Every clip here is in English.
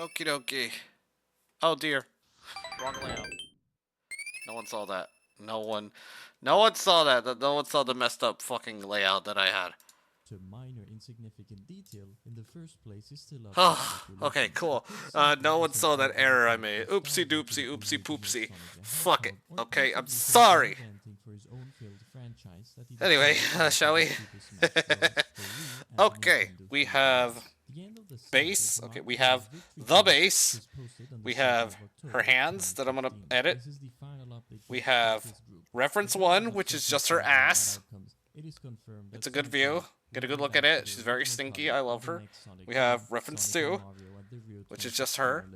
Okie dokie. Oh dear. Wrong layout. No one saw that. No one saw that. No one saw the messed up fucking layout that I had. To minor insignificant detail in the first place is still up. Oh, okay, cool. No one saw that error I made. Oopsie doopsie, oopsie poopsie. Fuck it. Okay, I'm sorry. Anyway, shall we? Okay, we have base. Okay, we have the base. We have her hands that I'm gonna edit. We have reference 1, which is just her ass. It's a good view. Get a good look at it. She's very stinky. I love her. We have reference 2, which is just her.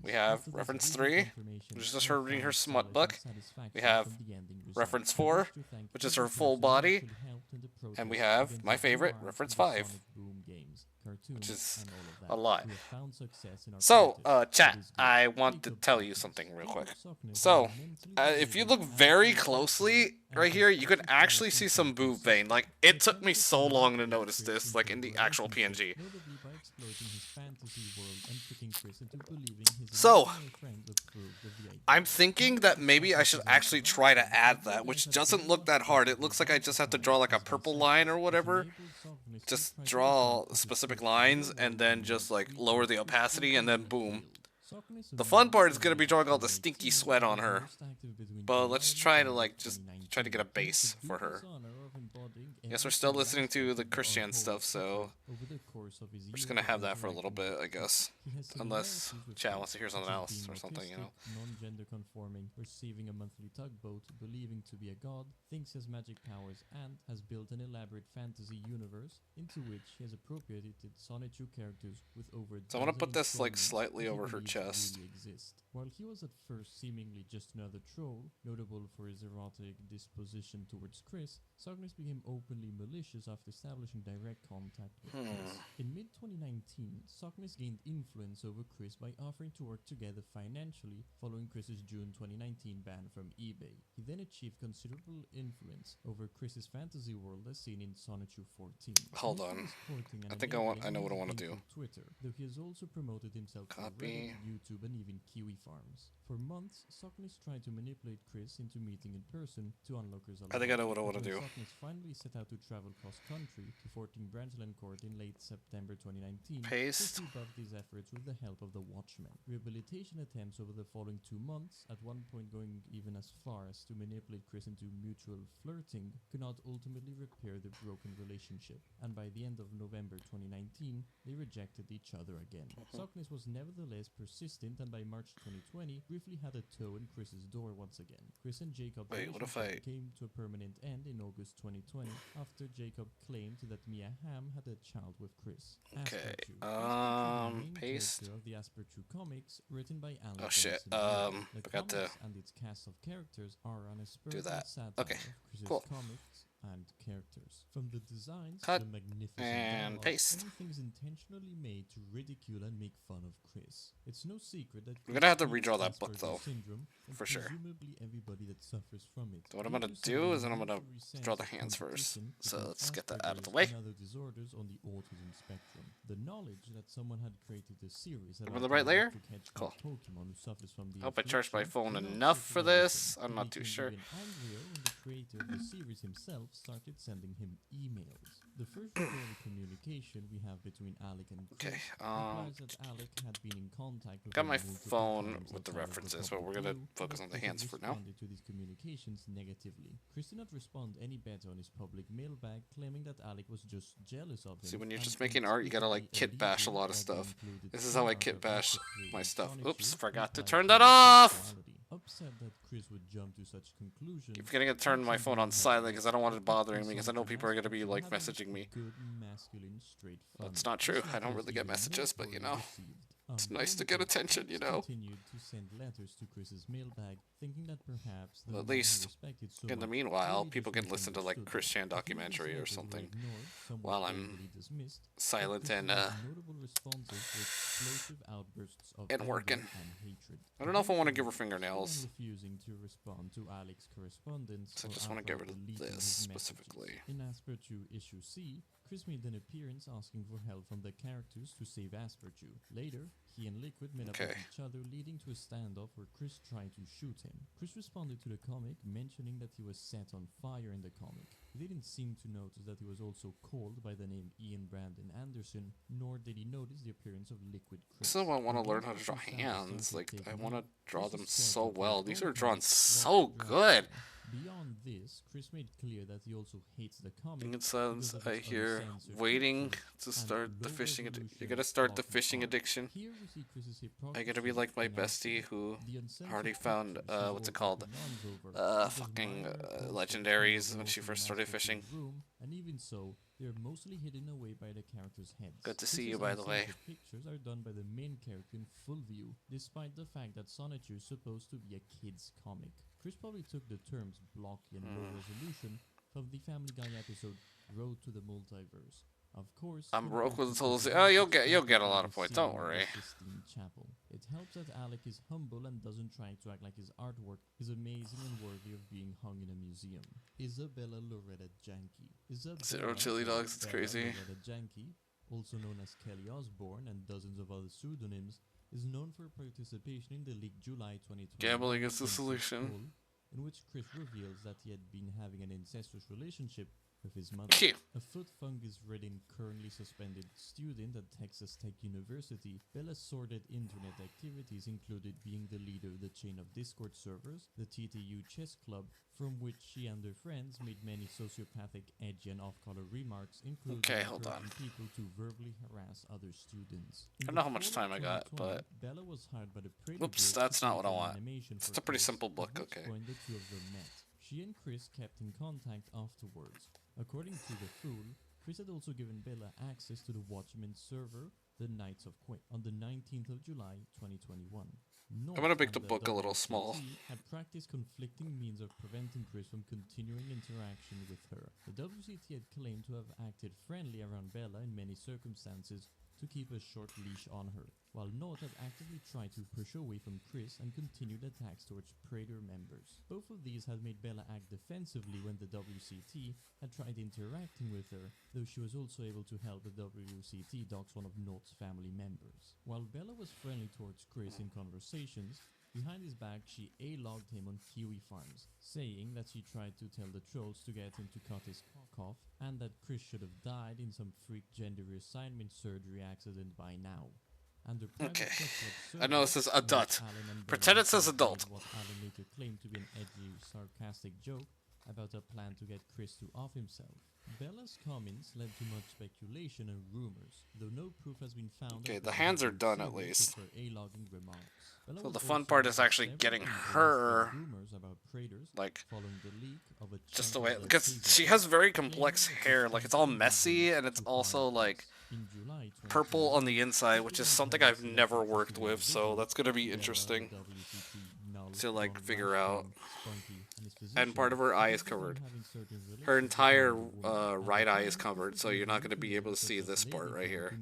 We have reference 3, which is just her reading her smut book. We have reference 4, which is her full body. And we have my favorite, reference 5, which is a lot. So, chat, I want to tell you something real quick. So, if you look very closely right here, you can actually see some boob vein. Like, it took me so long to notice this, like, in the actual PNG. So, I'm thinking that maybe I should actually try to add that, which doesn't look that hard. It looks like I just have to draw, like, a purple line or whatever. Just draw specific lines, and then just, like, lower the opacity, and then boom. The fun part is gonna be drawing all the stinky sweat on her. But let's try to, like, just try to get a base for her. Guess we're still listening to the Christian stuff, so we're just gonna have that for a little bit, I guess. Unless Chad wants to hear something else or something, you know. Non-gender conforming, receiving a monthly tugboat, believing to be a god, thinks he has magic powers, and has built an elaborate fantasy universe into which he has appropriated Sonichu characters with over. So I'm gonna put this like slightly over her chest. Really while he was at first seemingly just another troll, notable for his erotic disposition towards Chris, Sockness became openly malicious after establishing direct contact with Chris. In mid-2019, Sockness gained influence over Chris by offering to work together financially following Chris's June 2019 ban from eBay. He then achieved considerable influence over Chris's fantasy world as seen in Sonichu 14. Hold on. I think I know what I want to do. Twitter, though he has also promoted himself to Reddit, YouTube, and even Kiwi Farms. For months, Sockness tried to manipulate Chris into meeting in person to unlock his alliance. I think I know what I want to do. Sockness finally set out to travel cross-country to 14 Branchland Court in late September 2019. Paste. Chris rebuffed these efforts with the help of the Watchmen. Rehabilitation attempts over the following 2 months, at one point going even as far as to manipulate Chris into mutual flirting, could not ultimately repair the broken relationship. And by the end of November 2019, they rejected each other again. Sockness was nevertheless persistent, and by March 2020, briefly had a toe in Chris's door once again. Chris and Jacob came to a permanent end in August 2020 after Jacob claimed that Mia Hamm had a child with Chris. Okay. Paste. Of the Aspertu comics, written by Alex. Oh shit. Forgot to and its cast of characters are an do that. satire Okay. of Chris's Cool. comics and characters. From the designs Cut. to the magnificent And dialogue, paste. everything is intentionally made to ridicule and make fun of Chris. It's no secret that We're gonna have to Chris redraw that has book, Asperger's though, syndrome, and for sure. presumably everybody that suffers from it. So what I'm gonna do is I'm gonna draw the hands first. So let's get that out of the way. And other disorders on the autism spectrum. The knowledge that someone had created a series Over the right layer? Cool. Pokemon who suffers from the Hope I charged my affliction phone could not enough sit for with this. him, I'm not too making sure. even angrier when the creator of the series himself started sending him emails. The first recorded communication we have between Alec and Chris Okay, implies that Alec had been in contact with got him my multiple phone times with the outside of references, Public but we're gonna Blue, focus on the but hands he for now. responded to these communications negatively. Chris did not respond any better on his public mailbag, claiming that Alec was just jealous of him. See, when you're and just making art, you gotta like kit bash a lot of stuff. This is how I kit bash my stuff. Oops, forgot to turn that off! Upset that Chris would jump to such conclusions. Keep forgetting to turn my phone on silent because I don't want it bothering me because I know people are gonna be like messaging me. That's not true. I don't really get messages, but you know. It's nice to get attention, you know. Continued to send letters to Chris's mailbag, thinking that perhaps the At one he least, respected so in the much meanwhile, really people just can listen to like misunderstood Chris Chan him. He documentary or was something ignored, somewhat while I'm overly dismissed, but silent Chris and made notable responses with explosive outbursts of and anger working. and hatred. I don't know if I want to give her Eventually, fingernails. refusing to respond to Alex's correspondence, So I or just want to get outright rid of deleting this his messages. specifically. In Aspertu issue C, Chris made an appearance asking for help from the characters to save Aspertu. Later, he and Liquid met up with Okay. each other, leading to a standoff where Chris tried to shoot him. Chris responded to the comic, mentioning that he was set on fire in the comic. He didn't seem to notice that he was also called by the name Ian Brandon Anderson, nor did he notice the appearance of Liquid Chris. So I want to And learn once how to the draw sound hands. started Like, I taking want to off, draw them Chris's so character well. was These are ultimately drawn brought so to good. Beyond this, Chris made clear that he also hates the comic. It sounds, because of I its hear, uncensored waiting pictures to and start the low fishing. You're resolution gonna start the block fishing art. addiction. Here we see Chris's I gotta be hypocrisy like my in bestie action. who The uncensored already found, pictures he what's it wrote called? demands over, because Fucking Myra posted legendaries photos when she of first in started Aspertu's fishing. room, and even so, they're mostly hidden away by the characters' heads. Good to see you, Chris's by the way. uncensored pictures are done by the main character in full view, despite the fact that Sonichu is supposed to be a kid's comic. Chris probably took the terms blocky and low resolution from the Family Guy episode Road to the Multiverse. Of course, I'm broke compared with to total. Chris's Oh, you'll work, get a lot the of points. scene Don't in worry. the Sistine Chapel. It helps that Alec is humble and doesn't try to act like his artwork is amazing and worthy of being hung in a museum. Isabella Loretta Janke. Zero chili dogs. It's crazy. Loretta Janke, also known as Kelly Osbourne and dozens of other pseudonyms, is known for participation in the leaked July 2020 Gambling is the Princess solution. poll, in which Chris reveals that he had been having an incestuous relationship with his mother. Cute. A foot fungus-ridden, currently suspended student at Texas Tech University, Bella's sordid internet activities included being the leader of the chain of Discord servers, the TTU Chess Club, from which she and her friends made many sociopathic, edgy, and off-color remarks, including encouraging people to verbally harass other students. I don't know how much time I got, but... Bella was hired by the Oops, that's not what I want. It's a pretty simple book, okay. The two of them met. She and Chris kept in contact afterwards. According to The Fool, Chris had also given Bella access to the Watchmen server, the Knights of Quake, on the 19th of July, 2021. I'm gonna make the book a little small. Had practiced conflicting means of preventing Chris from continuing interaction with her. The WCT had claimed to have acted friendly around Bella in many circumstances to keep a short leash on her, while Nord had actively tried to push her away from Chris and continued attacks towards Praetor members. Both of these had made Bella act defensively when the WCT had tried interacting with her, though she was also able to help the WCT dox one of Nord's family members. While Bella was friendly towards Chris in conversations, behind his back she A-logged him on Kiwi Farms, saying that she tried to tell the trolls to get him to cut his cock off and that Chris should have died in some freak gender reassignment surgery accident by now. Okay, I know this is adult. Pretend it says adult. What Alan later claimed to be an edgy, sarcastic joke about a plan to get Chris to off himself. Bella's comments led to much speculation and rumors, though no proof has been found. Okay, the hands are done at least. Bella So the fun part is actually getting her, like, just the way, because she has very complex hair, like it's all messy and it's also like purple on the inside, which is something I've never worked with, so that's gonna be interesting to like figure out. And part of her eye is covered. Her entire right eye is covered, so you're not going to be able to see this part right here.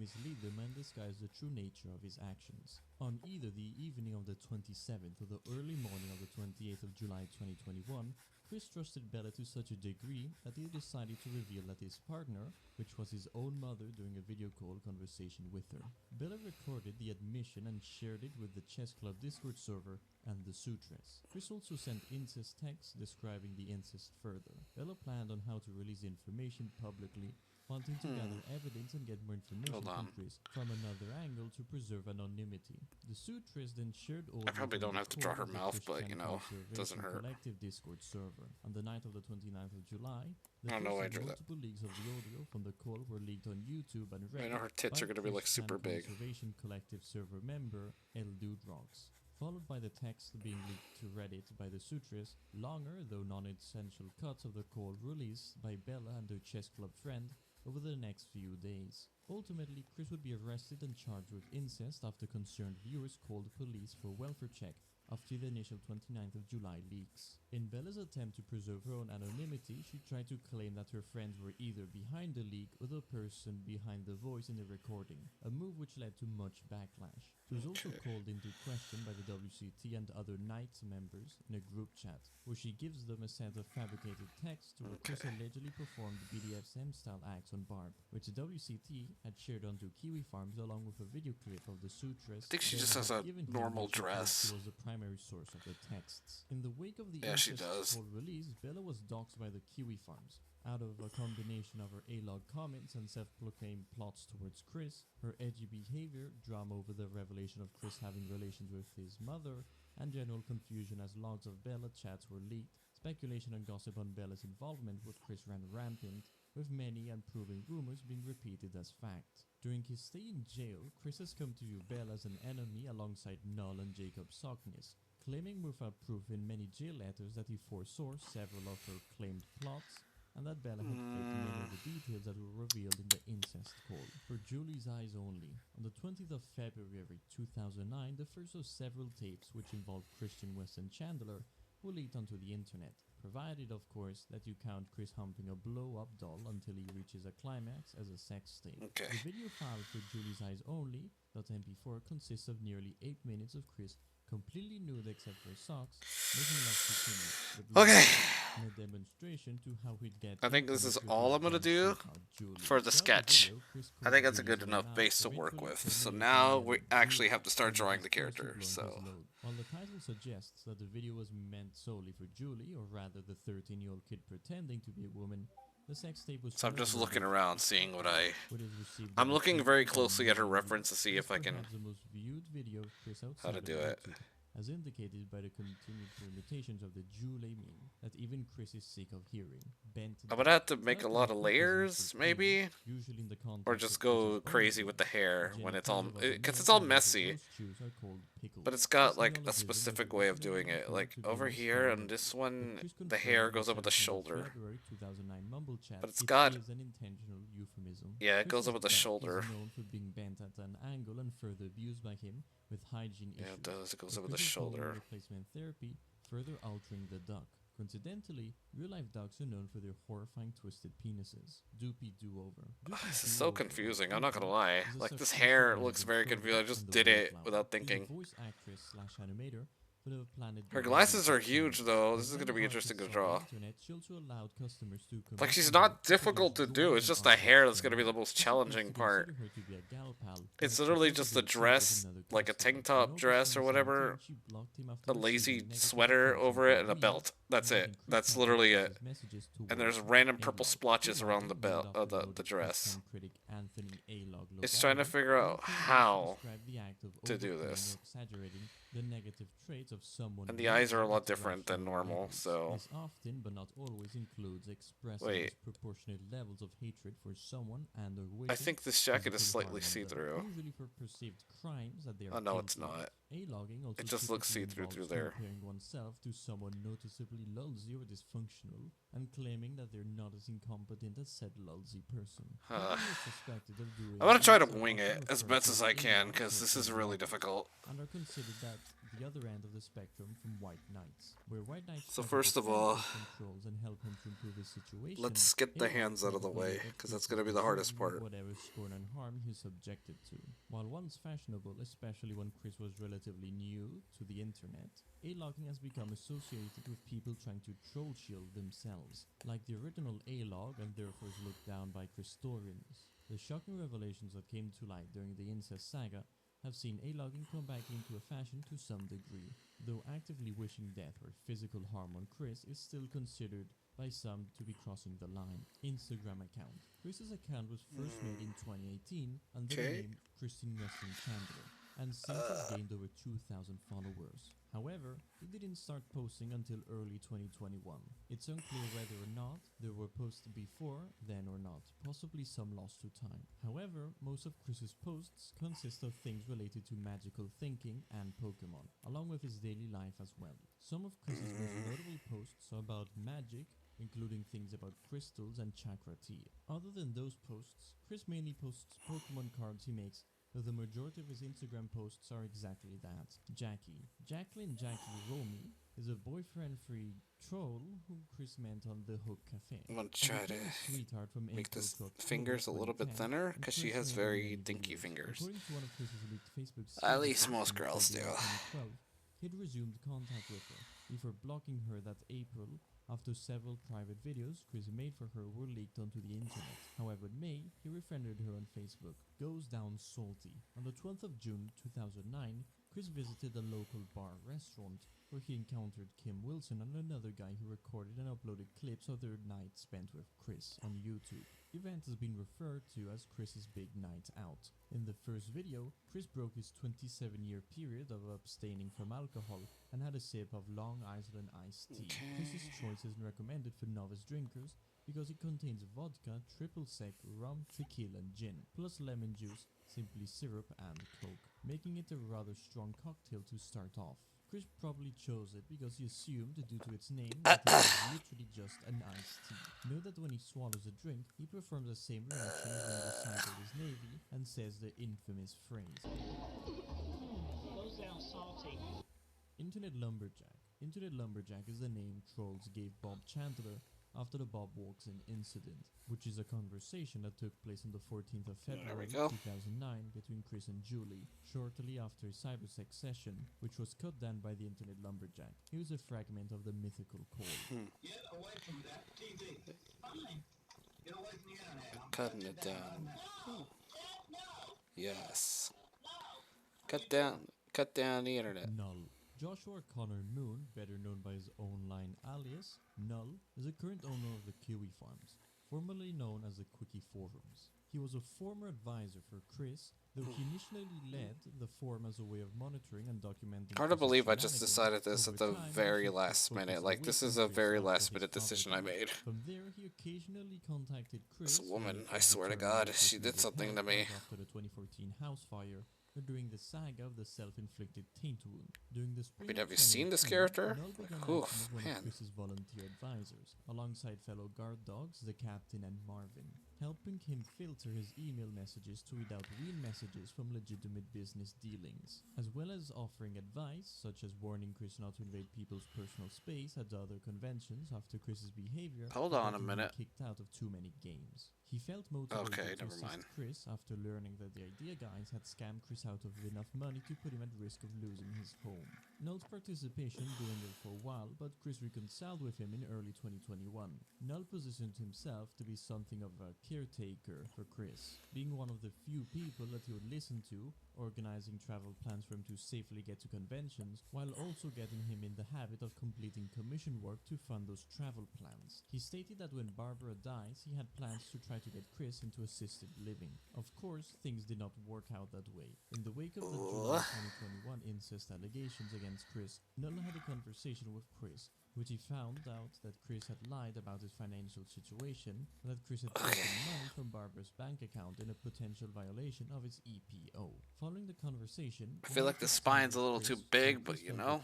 On either the evening of the 27th or the early morning of the 28th of July 2021, Chris trusted Bella to such a degree that he decided to reveal that his partner, which was his own mother, during a video call conversation with her. Bella recorded the admission and shared it with the Chess Club Discord server and the Sutress. Chris also sent incest texts describing the incest further. Bella planned on how to release the information publicly, wanting to gather evidence and get more information from Chris from another angle to preserve anonymity. The Sutress then shared all. I probably don't have to draw her mouth, but you know, it doesn't hurt. Collective Discord server. On the night of the 29th of July, I don't know why I drew that. multiple leaks of the audio from the call were leaked on YouTube and Reddit. I know her tits are gonna be like super big. Conservation Collective server member El Dude Rocks, followed by the text being leaked to Reddit by the Sutress, longer though non-essential cuts of the call released by Bella and her chess club friend over the next few days. Ultimately, Chris would be arrested and charged with incest after concerned viewers called the police for a welfare check after the initial 29th of July leaks. In Bella's attempt to preserve her own anonymity, she tried to claim that her friends were either behind the leak or the person behind the voice in the recording, a move which led to much backlash. She was also called into question by the WCT and other Knights members in a group chat, where she gives them a set of fabricated text where Chris allegedly performed BDSM-style acts on Barb, which the WCT had shared onto Kiwi Farms along with a video clip of the Sutress. I think she just has a normal dress. She was the primary source of the texts. In the wake of the she does. release, Bella was doxxed by the Kiwi Farms. Out of a combination of her A-log comments and self-proclaimed plots towards Chris, her edgy behavior, drama over the revelation of Chris having relations with his mother, and general confusion as logs of Bella chats were leaked, speculation and gossip on Bella's involvement with Chris ran rampant, with many unproven rumors being repeated as fact. During his stay in jail, Chris has come to view Bella as an enemy alongside Null and Jacob Sockness, claiming without proof in many jail letters that he foresaw several of her claimed plots, and that Bella had faked many of the details that were revealed in the incest call. For Julie's eyes only, on the 20th of February 2009, the first of several tapes which involved Christian West and Chandler were leaked onto the internet, provided of course that you count Chris humping a blow-up doll until he reaches a climax as a sex tape. Okay. The video file for Julie's eyes only .mp4 consists of nearly 8 minutes of Chris completely nude except for socks, making love bikini. Okay. In a demonstration to how he'd get. I think this is all I'm gonna do for the sketch. I think that's a good enough base to work with. So now we actually have to start drawing the character. So. While the title suggests that the video was meant solely for Julie, or rather the 13-year-old kid pretending to be a woman, The sex tape was So I'm just further looking enriched around, seeing what I... with his received I'm looking very from closely at her million reference to see views. if I It's can... perhaps the most viewed video of Chris how outside to of do it. YouTube, as indicated by the continued permutations of the Jule meme that even Chris is sick of hearing. Bent I'm gonna have to down. make a It's lot of not layers, criticism for maybe? claims, usually in the Or context just of Chris's go own crazy with the videos. hair when it's all... Genitalia of a Because male it's all candidate, messy. those chews are called pickles. But it's got, This like, a neologism was specific way of originally doing it. referred Like, to over Belarus here, on followers, this but one, Chris the hair confirmed goes up at the 17th of shoulder. February 2009 mumble chat. But it's It got... is an intentional euphemism. Yeah, it goes Chris's up at the duck shoulder. is known for being bent at an angle and further abused by him with hygiene Yeah, issues. it does. It goes With up at the Chris's hormone shoulder. replacement therapy further altering the duck. Coincidentally, real-life ducks are known for their horrifying twisted penises. Doopy do-over. This is so confusing, I'm not gonna lie. Like, this hair looks very confusing. I just did it without thinking. Voice actress slash animator for the Planet Her Dog glasses are series. huge, though. This is As gonna be many interesting to artists on the draw. internet, she also allowed customers to Like, commit she's to not her to difficult to produce do. drawings It's and just the artwork hair that's for gonna be her. the most People challenging used to part. consider her to be a gal pal, It's but she literally felt just a the bit cheap dress, as another like a customer. tank top In dress August or 2017, whatever, she blocked him after a receiving lazy negative sweater attention over from it, and a Queen, belt. That's it. leading Chris That's to literally focus it. his messages And towards there's her. random purple A-log. splotches around the A-logging, belt, named after the noted dress. Western critic Anthony A-log It's trying to Logano, figure out often used to how describe the act of to do overplaying this. or exaggerating the negative traits of someone. And the eyes are a lot using different than irrational normal, levels. so... This often, but not always, includes expressing Wait. disproportionate levels of hatred for someone and or I wishing think this jacket is physical slightly harm on them, see-through. usually for perceived crimes that they are Oh, no, it's guilty of. not. A-logging also It just looks typically see-through through involves there. comparing oneself to someone noticeably lousy or dysfunctional and claiming that they're not as incompetent as said lousy person. Uh, People are suspected of doing I'm gonna try to this are wing often it as referred best to as I can, A-log because this is social really loggers difficult. and are considered at the other end of the spectrum from white knights, where white knights So try to first of defend all, his controls and help him to improve his situation. let's get the A-log hands out of the probably way, let because Chris that's gonna be the hardest absorb part. whatever scorn and harm he's subjected to. While once fashionable, especially when Chris was relatively new to the internet, A-logging has become associated with people trying to troll shield themselves, like the original A-log and therefore is looked down by Christorians. The shocking revelations that came to light during the incest saga have seen A-logging come back into a fashion to some degree, though actively wishing death or physical harm on Chris is still considered by some to be crossing the line. Instagram account. Chris's account was first made in 2018 under the name Christine Weston Chandler, and since has gained over 2,000 followers. However, he didn't start posting until early 2021. It's unclear whether or not there were posts before then or not, possibly some lost to time. However, most of Chris's posts consist of things related to magical thinking and Pokemon, along with his daily life as well. Some of Chris's most notable posts are about magic, including things about crystals and chakra tea. Other than those posts, Chris mainly posts Pokemon cards he makes, though the majority of his Instagram posts are exactly that. Jacqueline Jackie Romy is a boyfriend-free troll whom Chris met on the Hook Cafe. I'm gonna try to Sweetheart from make this April fingers a little bit 2010, thinner, and because she Chris has made very many dinky videos. fingers. According to one of Chris's leaked Facebook At least statements most in girls do. February 2012, he'd resumed contact with her before blocking her that April after several private videos Chris made for her were leaked onto the internet. However, in May, he refriended her on Facebook. Goes down salty. On the 12th of June 2009, Chris visited a local bar restaurant where he encountered Kim Wilson and another guy who recorded and uploaded clips of their night spent with Chris on YouTube. The event has been referred to as Chris's Big Night Out. In the first video, Chris broke his 27-year period of abstaining from alcohol and had a sip of Long Island iced tea. Chris's choice isn't recommended for novice drinkers because it contains vodka, triple sec, rum, tequila, and gin, plus lemon juice, simply syrup, and coke, making it a rather strong cocktail to start off. Chris probably chose it because he assumed, due to its name, that it was literally just an iced tea. Note that when he swallows a drink, he performs the same reaction as when he recited his navy and says the infamous phrase. Goes down salty. Internet Lumberjack. Internet Lumberjack is the name trolls gave Bob Chandler after the Bob Walks In incident, which is a conversation that took place on the 14th of February 2009 between Chris and Julie, shortly after a cybersex session, which was cut down by the Internet Lumberjack. Here's a fragment of the mythical call. Get away from that TV. Fine. Get away from the internet. Cutting it down. No. Yes. Cut down the internet. Null. Joshua Connor Moon, better known by his own line alias, Null, is the current owner of the Kiwi Farms. formerly known as the Quickie Forums. He was a former advisor for Chris, though he initially led the forum as a way of monitoring and documenting. Hard to Chris's believe I just shenanigans. decided this Over at the time, very he shifted last focus minute. away Like, this from is a Chris very after last his minute decision I travel made. From there, he occasionally contacted Chris. This woman, whether I for swear to returning God, the she Chris did needed something to help, me. as after the 2014 house fire, or during the saga of the self-inflicted taint wound. During the spring I mean, of have you seen this 2018, character? Null began Oof, acting as one man. of Chris's volunteer advisors, alongside fellow guard dogs, the captain and Marvin, helping him filter his email messages to weed out real messages from legitimate business dealings, as well as offering advice, such as warning Chris not to invade people's personal space at the other conventions after Chris's behavior. Hold on a getting him minute. Kicked out of too many games. He felt motivated Okay, to never assist mind. Chris after learning that the idea guys had scammed Chris out of enough money to put him at risk of losing his home. Null's participation dwindled for a while, but Chris reconciled with him in early 2021. Null positioned himself to be something of a caretaker for Chris, being one of the few people that he would listen to, organizing travel plans for him to safely get to conventions, while also getting him in the habit of completing commission work to fund those travel plans. He stated that when Barbara dies, he had plans to try to get Chris into assisted living. Of course, things did not work out that way. In the wake of the July 2021 incest allegations against Chris, Null had a conversation with Chris, which he found out that Chris had lied about his financial situation, and that Chris had taken money from Barbara's bank account in a potential violation of its EPO. Following the conversation, I feel like the spine's a little too big, but you know,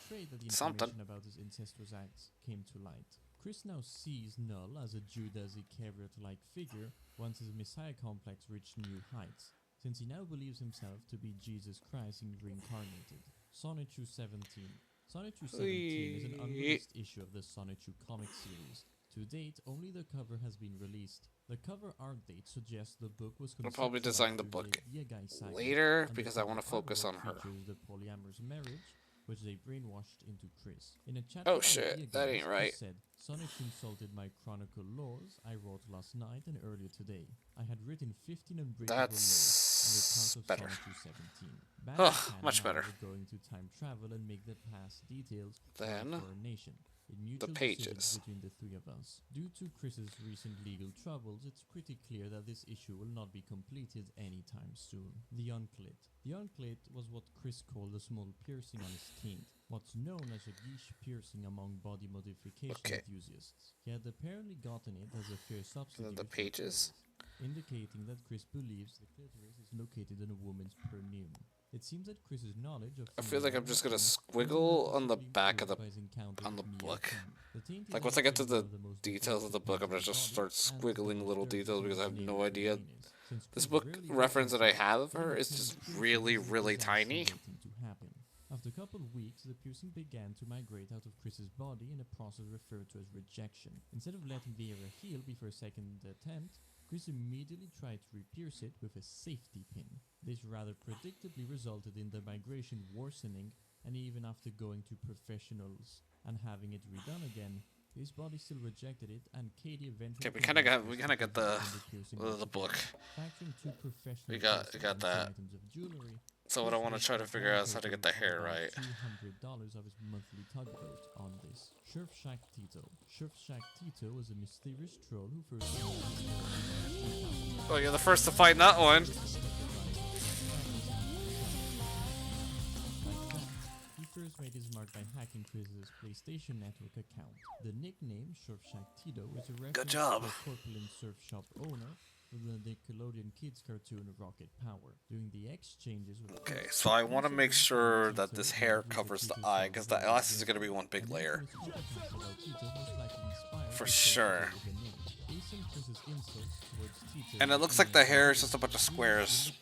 something. About his incestuous acts came to light. Chris now sees Null as a Judas Iscariot-like figure once his Messiah complex reached new heights, since he now believes himself to be Jesus Christ reincarnated. Sonichu 17. Sonichu 17 is an unreleased issue of the Sonichu comic series. To date, only the cover has been released. The cover art date suggests the book was I'll probably design the book saga, later and because the I want to cover focus artwork on her. features the polyamorous marriage, which they brainwashed into Chris. In a chat Oh with shit, Idea that Guys, ain't right. Chris said, Sonic insulted my chronicle laws I wrote last night and earlier today. I had written 15 unbreakable laws on the That's account of better. Sonic 17. Bad Ugh, Japan much and I better. were going to time travel and make the past details Then, for our nation. In mutual pages. decisions between the three of us. Due to Chris's recent legal troubles, it's pretty clear that this issue will not be completed anytime soon. The Unclit. The Unclit was what Chris called a small piercing on his taint, what's known as a guiche piercing among body modification enthusiasts. He had apparently gotten it as a fair substitute the for pages. clitoris, indicating that Chris believes the clitoris is located in a woman's perineum. It seems that Chris's knowledge of I feel like I'm just gonna female squiggle on the noticeably back of improved by his encounter on the with Mia book. Kim. The taint is Like once I get to also the one of most details of the book, I'm gonna just start body, squiggling and little the most details because I have dirty no nail idea. for penis, since This Chris book rarely reference that I opens have of it, her and is just Kim's really, piercing is really a disaster tiny. waiting to happen. After a couple of weeks, the piercing began to migrate out of Chris's body in a process referred to as rejection. Instead of letting the area heal before a second attempt, Chris immediately tried to re-pierce it with a safety pin. This rather predictably resulted in the migration worsening, and even after going to professionals and having it redone again, his body still rejected it, and Katie eventually. Okay, we kind of got the book. Factoring two professional We got piercings that. and some items of jewelry, So what I want to try to figure out is how to get the hair right. $200 of his monthly tugboat on this. Surfshack Tito. Surfshack Tito is a mysterious troll who first. Oh, you're the first to find that one. He first made his mark by hacking Chris's PlayStation Network account. The nickname Surfshack Tito is a reference job. to a corpulent surf shop owner from the Nickelodeon kids cartoon Rocket Power. During the exchanges with Okay, so I want to make sure that this hair covers the eye because the glasses is going to be one big layer. For sure. And it looks like the hair is just a bunch of squares.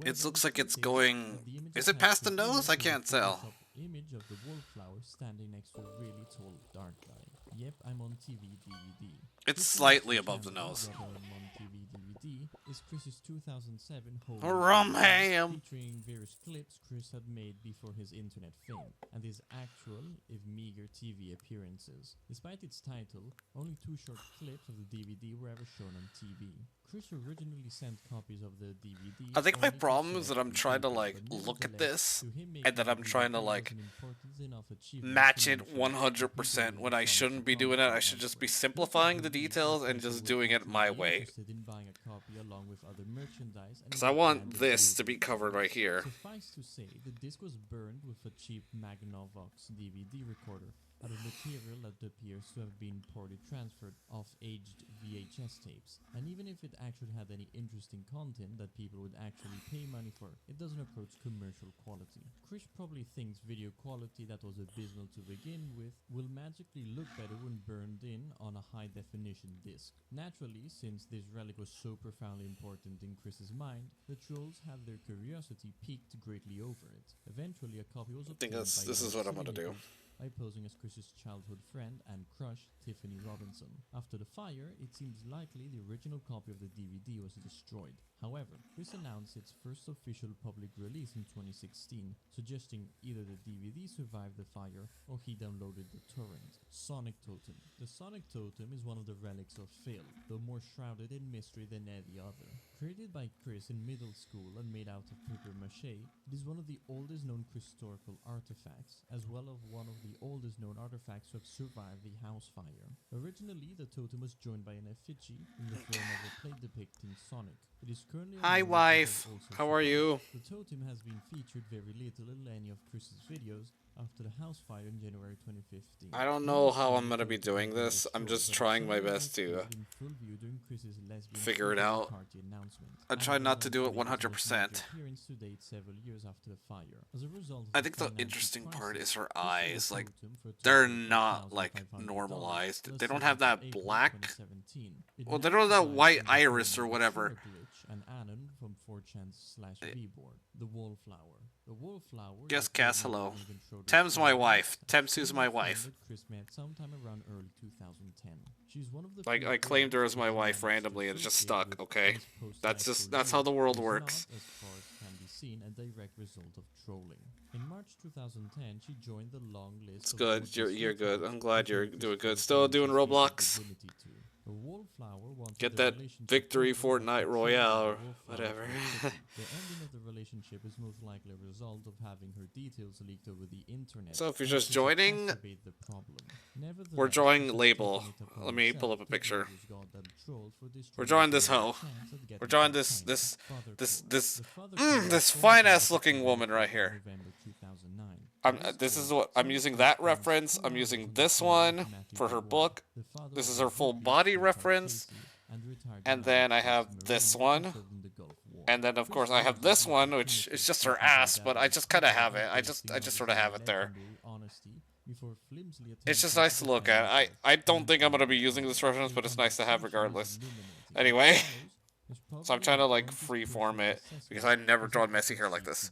It looks like it's going... Is it past the nose? I can't tell. Image of the wallflower standing next to a really tall dark guy. Yep, I'm on TV DVD. It's This slightly latest above the example, nose. Brother on TV DVD, is Chris's 2007 home Rum video ham. featuring various clips Chris had made before his internet fame, and his actual, if meager, TV appearances. Despite its title, only 2 short clips of the DVD were ever shown on TV. Chris originally sent copies of the DVD. I think my only to problem is that select I'm trying to people, like but look at nevertheless, this to him and then making I'm the trying to DVD like was an important enough achievement match to it mention, and people 100% when really I saw shouldn't be the doing it. I quality should just be elsewhere. simplifying the Chris details agreed and that just people doing would it my be way. interested in buying a copy along with other merchandise, and Because he I was want glad the this deal to be was covered done. right here. Suffice to say, the disc was burned with a cheap Magnavox DVD recorder out of material that appears to have been poorly transferred off aged VHS tapes. And even if it actually had any interesting content that people would actually pay money for, it doesn't approach commercial quality. Chris probably thinks video quality that was abysmal to begin with will magically look better when burned in on a high definition disc. Naturally, since this relic was so profoundly important in Chris's mind, the trolls had their curiosity piqued greatly over it. Eventually, a copy was I think obtained by this is what I'm City gonna do. Nikke by posing as Chris's childhood friend and crush, Tiffany Robinson. After the fire, it seems likely the original copy of the DVD was destroyed. However, Chris announced its first official public release in 2016, suggesting either the DVD survived the fire or he downloaded the torrent. Sonic Totem. The Sonic Totem is one of the relics of Phil, though more shrouded in mystery than any other. Created by Chris in middle school and made out of paper mache, it is one of the oldest known historical artifacts, as well as one of the oldest known artifacts to have survived the house fire. Originally, the totem was joined by an effigy in the form of a plate depicting Sonic. It is currently Hi, unknown if it wife. has also How are survived. you? The totem has been featured very little in any of Chris's videos after the house fire in January 2015. I don't know how I'm gonna be doing this. I'm just trying my best to figure it out. I try not to do it 100%. I think the interesting part is her eyes. Like, they're not like normalized. They don't have that black. Well, they don't have that white iris or whatever. And Anon from 4chan/vboard. The Wallflower. The Wallflower. Yes, Cass, hello. Tem's my wife. Temsu's my wife. Chris met sometime around early 2010. She's one of the I claimed her as my wife randomly and it just stuck, okay? That's how the world works. As far as can be seen, a direct result of trolling. In March 2010, she joined the long list. It's good. You're good. I'm glad you're doing good. Still doing Roblox. The Wallflower wanted Get the that relationship victory over Fortnite the Royale or Wallflower whatever. publicity. The ending of the relationship is most likely a result of having her details leaked over the internet. So if you're and just this joining, exacerbate the problem. we're Nevertheless, drawing Chris has label. taken it upon Let me pull up a himself to picture. abuse God and trolls for We're destroying drawing this their hoe. chance at getting We're drawing their this kind. this Father this Code. this The Father Code this was fine formed ass by looking the woman right in here. November 2009. This is what I'm using that reference. I'm using this one for her book. This is her full body reference. And then I have this one. And then of course I have this one, which is just her ass, but I just kind of have it. I just sort of have it there. It's just nice to look at. I don't think I'm gonna be using this reference, but it's nice to have regardless. Anyway, so I'm trying to like freeform it because I never drawn messy hair like this.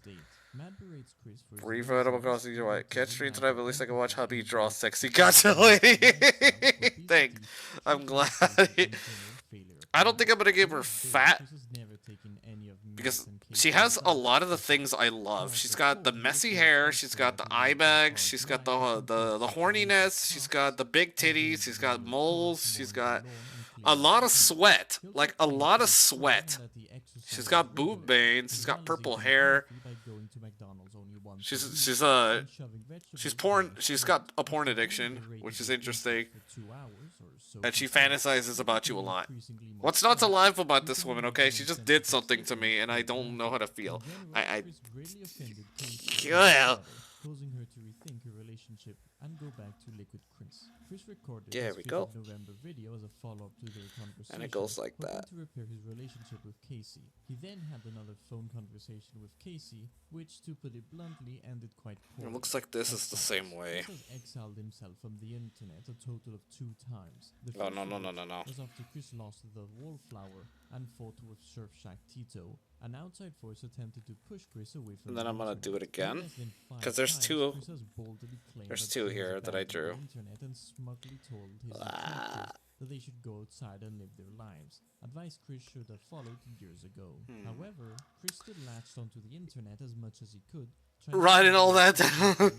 Free-photo across the UI. Catch stream tonight, but at least I can watch hubby draw sexy gotcha lady. Thank. I'm glad. I don't think I'm gonna give her fat because she has a lot of the things I love. She's got the messy hair, she's got the eye bags, she's got the horniness, she's got the big titties, she's got moles, she's got a lot of sweat, like a lot of sweat. She's got boob veins, she's got purple hair. She's got a porn addiction, which is interesting. And she fantasizes about you a lot. What's not to laugh about this woman, okay? She just did something to me and I don't know how to feel. Yeah. Causing her to rethink her relationship and go back to Liquid Chris. Chris recorded There his we 5th go. of November video as a follow-up to their conversation. And it goes like hoping that. to repair his relationship with Casey. He then had another phone conversation with Casey, which, to put it bluntly, ended quite poorly. It looks like this is the same way. Chris has exiled himself from the internet a total of 2 times. The Oh, first no. of which was after Chris lost the Wallflower and fought with Surfshack Tito. An outside force attempted to push Chris away from And then the I'm gonna internet. do it again. Less than 5 'Cause there's times, two- Chris has boldly claimed There's that two Chris here that I abandoned drew. the internet and smugly told his Ah. detectives that they should go outside and live their lives. Advice Chris should have followed years ago. However, Chris still latched onto the internet as much as he could. Writing all that down.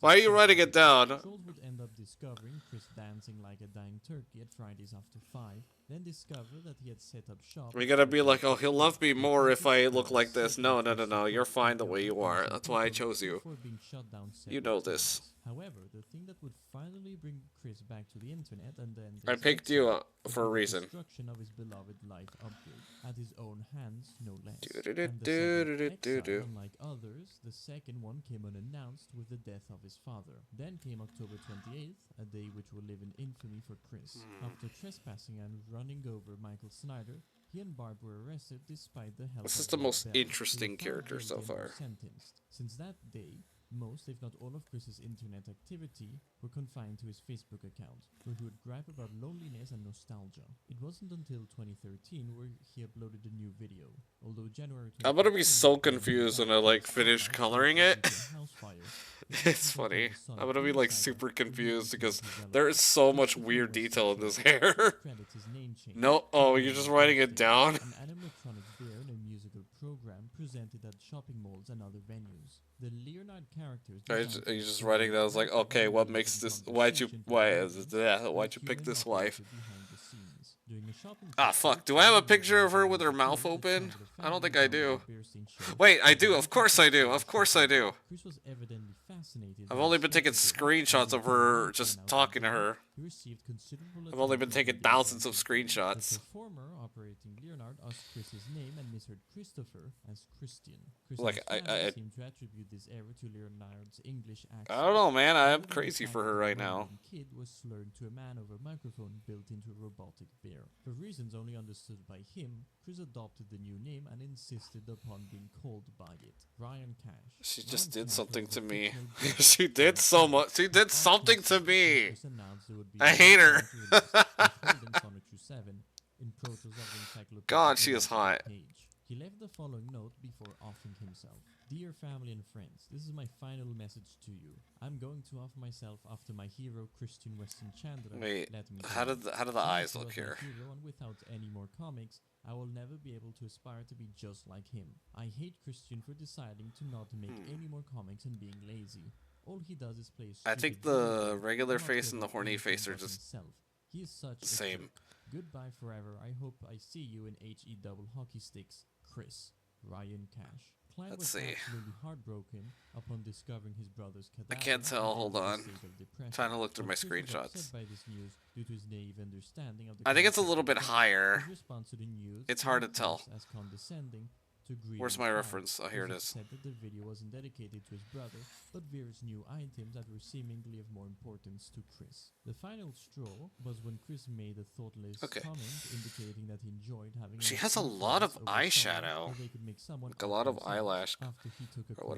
Why are you writing it down? Trolls would end up discovering Chris dancing like a dying turkey at Fridays after 5, then discover that he had set up shop. We gotta be like, oh, he'll love me more if I look like this. No, no, no, no. You're fine the way you are. That's why I chose you. You know this. However, the thing that would finally bring Chris back to the internet and then I picked you for a reason. Destruction of his beloved life upgrade at his own hands, no less. Unlike others, the second one came unannounced with the death of his father. Then came October 28th, a day which will live in infamy for Chris. After trespassing and running over Michael Snyder, he and Barb were arrested despite the help This is of the most Bell, interesting who character so found them far. sentenced. Since that day, most, if not all, of Chris's internet activity were confined to his Facebook account, where he would gripe about loneliness and nostalgia. It wasn't until 2013 where he uploaded a new video, although January. I'm gonna be so confused when I like finish coloring it. It's funny. I'm gonna be like super confused because there is so much weird detail in this hair. No, oh, you're just writing it down. An animatronic bear in a musical program presented at shopping malls and other venues. The Leonard characters. Are you just writing that? I was like, okay, what makes this? Why'd you pick this wife? Ah, fuck. Do I have a picture of her with her mouth open? I don't think I do. Wait, I do. Of course I do. Of course I do. I've only been taking screenshots of her just talking to her. I've only been taking thousands of screenshots. The performer operating Leonard asked Chris's name and misheard Christopher as Christian. Like, I seem to attribute this error to Leonard's English accent. I don't know, man. I'm crazy for her right now. Kid was slurred to a man over a microphone built into a robotic bear. For reasons only understood by him, Chris adopted the new name and insisted upon being called by it. Ryan Cash. She just did something to me. She did so much. She did something to me. I hate her. God, she is hot. He left the following note before offing himself. Dear family and friends, this is my final message to you. I'm going to off myself after my hero Christian Weston Chandler. Wait, how do the eyes look here? And without any more comics, I will never be able to aspire to be just like him. I hate Christian for deciding to not make any more comics and being lazy. All he does is play. I think the regular face and the horny face are just he is such the same. Goodbye forever. I hope I see you in HE double hockey sticks. Chris. Ryan Cash. Clyde Let's was see. absolutely heartbroken upon discovering his brother's cadaver. I can't tell. Hold on. I'm trying to look through my Chris was screenshots. upset by this news due to his naive understanding of the I think it's a little bit character's higher. His response to the news It's hard to came tell. across as condescending to grieve Where's and my cry. reference? Oh, here it Chris is. said that the video wasn't dedicated to his brother, but various new items that were seemingly of more importance to Chris. The final straw was when Chris made a thoughtless comment indicating that he enjoyed having. She has a lot of eyeshadow. Like a lot of eyelash, after he took a or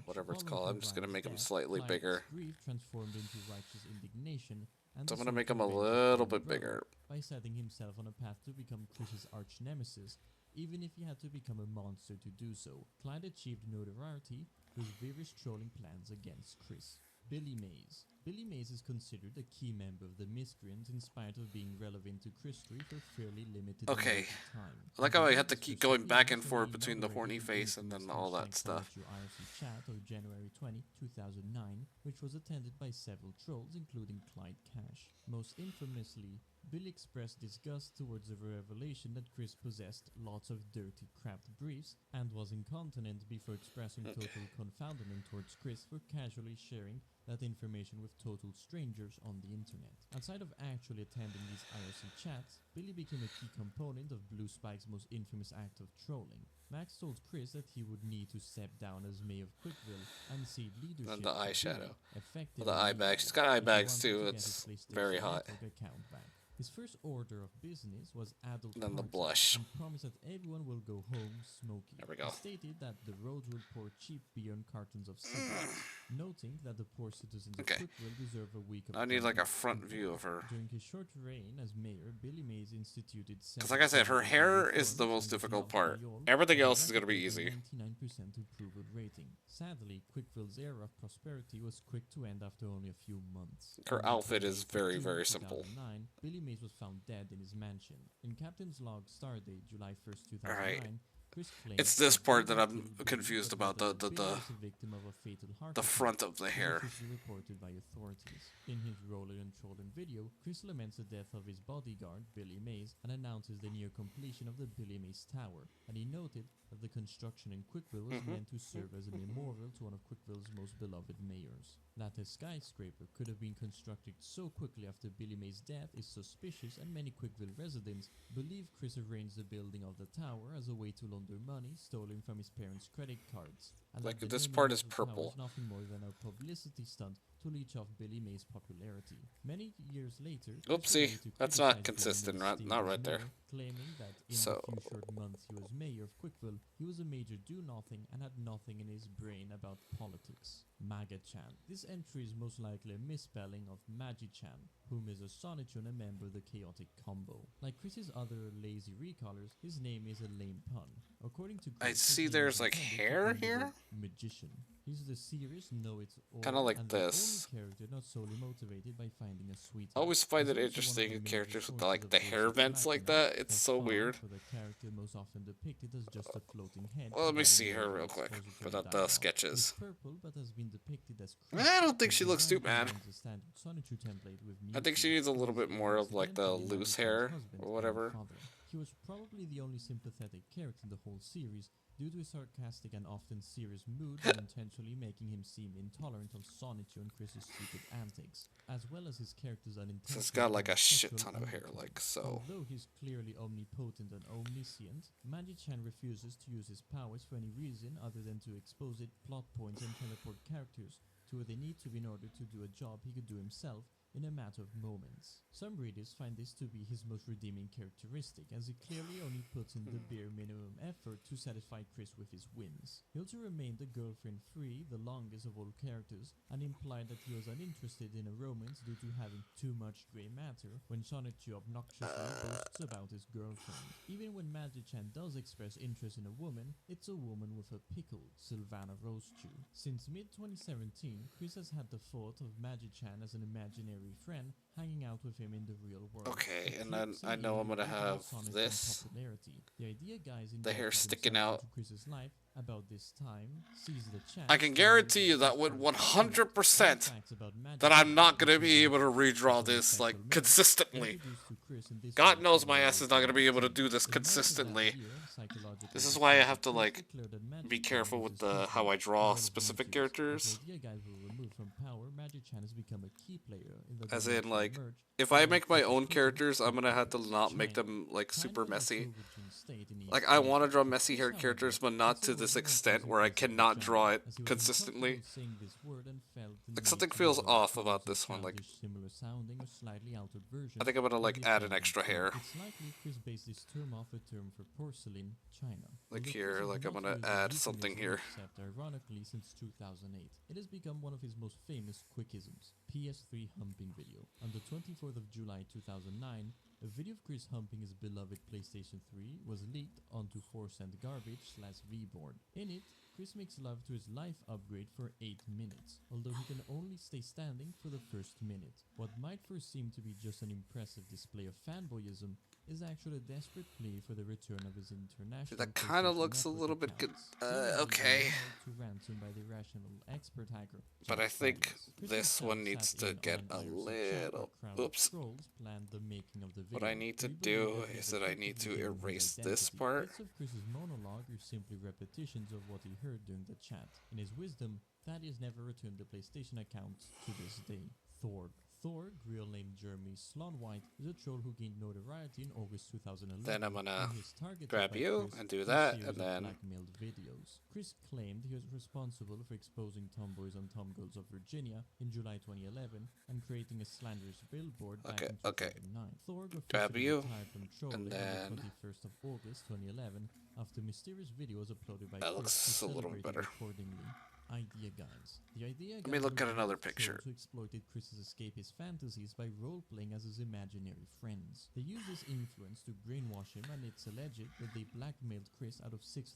whatever it's called. I'm just gonna make them slightly Clyde's bigger. grief transformed into righteous indignation, and So I'm the gonna make soul them a revenged little upon bit the brother bigger. by setting himself on a path to become Chris's arch nemesis, even if he had to become a monster to do so. Clyde achieved notoriety with various trolling plans against Chris. Billy Mays. Billy Mays is considered a key member of the Miscreants in spite of being relevant to Christory for fairly limited Okay. amount of time. I like how I have to keep going back and forth between the horny face and then all that stuff. IRC chat of January 20, 2009, which was attended by several trolls, including Clyde Cash. Most infamously, Bill expressed disgust towards the revelation that Chris possessed lots of dirty, crapped briefs and was incontinent before expressing total confoundment towards Chris for casually sharing that information with total strangers on the internet. Outside of actually attending these IRC chats, Billy became a key component of Blue Spike's most infamous act of trolling. Max told Chris that he would need to step down as mayor of Quickville and cede leadership. And the eyeshadow. Effectively, Well, the eye bags. She's got eye if he bags wanted too. to get It's his PlayStation very hot. Network account back. His first order of business was adult Then the parties blush. and promised that everyone will go home smoking. There we go. He stated that the roads would pour cheap beer and cartons of cigarettes, noting that the poor citizens of Okay. Quickville deserve a week of I need like a cleanliness. front view of her. During his short reign as mayor, Billy Mays instituted Because like I said, her hair is the most difficult part. Everything else is gonna be easy. 99% approval rating. Sadly, Quickville's era of prosperity was quick to end after only a few months. Her On the outfit is 28th of very, June very simple. 2009, Billy Mays was found dead in his mansion. In Captain's log stardate July 1st, All right. 2009, Chris claimed It's this that part Billy that I'm killed Billy, confused but about. noted that Billy was a victim of a fatal heart The attack, front of the as hair. officially reported by authorities. In his Rolling and Trolling video, Chris laments the death of his bodyguard, Billy Mays, and announces the near completion of the Billy Mays Tower, and he noted that the construction in Quickville was meant to serve as a memorial to one of Quickville's most beloved mayors. That a skyscraper could have been constructed so quickly after Billy Mays' death is suspicious, and many Quickville residents believe Chris arranged the building of the tower as a way to launder money stolen from his parents' credit cards. And Like, that the this naming part of is the tower purple. is nothing more than a publicity stunt to leech off Billy Mays' popularity. Many years later, Chris Oopsie, agreed to that's criticize not Billy consistent, Mays' not mysterious right there. mayor, claiming that in So- the few short months he was mayor of Quickville, he was a major do-nothing and had nothing in his brain about politics. MAGA-chan. This entry is most likely a misspelling of Magi-chan, whom is a Sonichu and a member of the Chaotic Combo. Like Chris's other lazy recolors, his name is a lame pun. According to Chris, I his see name there's, is like, intended to hair convey the here? Magician. He's the serious, know-it-all, Kinda like and this. the only character not solely motivated by finding a sweetheart. I always find He's it also one of interesting the in major characters with sources like of the hair social vents like machina, that. It's thus so far weird. for the character most often depicted as just a floating head. Well, let me providing see her no real quick expository without the dialogue. sketches. He's purple, but has been depicted as I don't think His she looks design too bad. combines the standard Sonichu template with I think Mewtwo, she needs a who little is bit more of like the coincidentally loose Magi-chan's hair husband or and whatever. father. He was probably the only sympathetic character in the whole series due to his sarcastic and often serious mood and intentionally making him seem intolerant of Sonichu and Chris's stupid antics, as well as his character's unintentional So it's got like a shit homosexual ton of hair, undertone. like so. Although he's clearly omnipotent and omniscient, Magi-chan refuses to use his powers for any reason other than to expose it, plot points, and teleport characters to where they need to be in order to do a job he could do himself in a matter of moments. Some readers find this to be his most redeeming characteristic, as he clearly only puts in the bare minimum effort to satisfy Chris with his whims. He also remained the girlfriend-free, the longest of all characters, and implied that he was uninterested in a romance due to having too much grey matter, when Sonichu obnoxiously boasts about his girlfriend. Even when Magi-chan does express interest in a woman, it's a woman with a pickle, Sylvana Rosechew. Since mid-2017, Chris has had the thought of Magi-chan as an imaginary friend hanging out with him in the real world. Okay, It and then keeps I him know I'm in gonna the have Sonic this. popularity. The idea guys The hair injected sticking themselves out. into Chris's life about this time sees the chance I can to guarantee you use that his with first 100% facts about magic that I'm not gonna which be is able to the redraw this like homosexual myth consistently. introduced to Chris in this God one knows from my the ass is not gonna be able to do this in March of that consistently. year, psychological This is why I have to Chris like declared that be Magi-Chan careful was with his the husband how I and draw one of the specific Mewtwo's. characters. As the idea guys were removed from power, Magi-Chan has become a key player in the As in, dynamic like, merge if I between make my Chris's own prison characters, I'm and gonna have to Quickville, not make China. them like China super was a messy. Silverton state in Like East I Asia. want to draw messy Chris, hair however, characters, but not also to this wasn't extent imposing where I Chris over cannot China, draw it as he was consistently. uncomfortable saying this word and felt the Like need something to feels revert off to about use a this one. Like childish, similar sounding or slightly altered version I think I'm gonna of like the add an Italian extra term. hair. It's likely Chris based this term off a term for porcelain, China. Like Although here, Chris has like I'm not gonna used add the something euphemism, here. except ironically since 2008. It has become one of his most famous quickisms. PS3 humping video. On the 24th of July 2009, a video of Chris humping his beloved PlayStation 3 was leaked onto 4cent garbage/VBoard. In it, Chris makes love to his life upgrade for 8 minutes, although he can only stay standing for the first minute. What might first seem to be just an impressive display of fanboyism is actually a desperate plea for the return of his international That kind of PlayStation looks a Network little bit good. accounts. They were Okay. held to ransom by the irrational expert hacker. But I Jack think Fabulous. Chris this himself one needs sat to in get on a an IRC chat where little. a crowd of Oops. trolls planned the making of the video. What I need to We believe do that is they that I need to effectively gave him his erase this identity. part. Bits of Chris's monologue are simply repetitions of what he heard during the chat. In his wisdom, Thaddeus never returned the PlayStation account to this day. Thorg. Thorg, real name Jeremy Slonwhite, is a troll who gained notoriety in August 2011. Then I'm gonna when he was targeted grab by you Chris and do for a that, series and of then- blackmailed videos. Chris claimed he was responsible for exposing tomboys on Tomgirls of Virginia in July 2011 and creating a slanderous billboard back in 2009. Thorg Grab officially you, retired from trolling then- on the 21st of August 2011 after mysterious video was uploaded by That Chris looks who a little celebrated better. accordingly. Idea Guys. The Idea Guys Let me look were at another trolls picture. who exploited Chris's escapist fantasies by role-playing as his imaginary friends. They used this influence to brainwash him, and it's alleged that they blackmailed Chris out of $6,000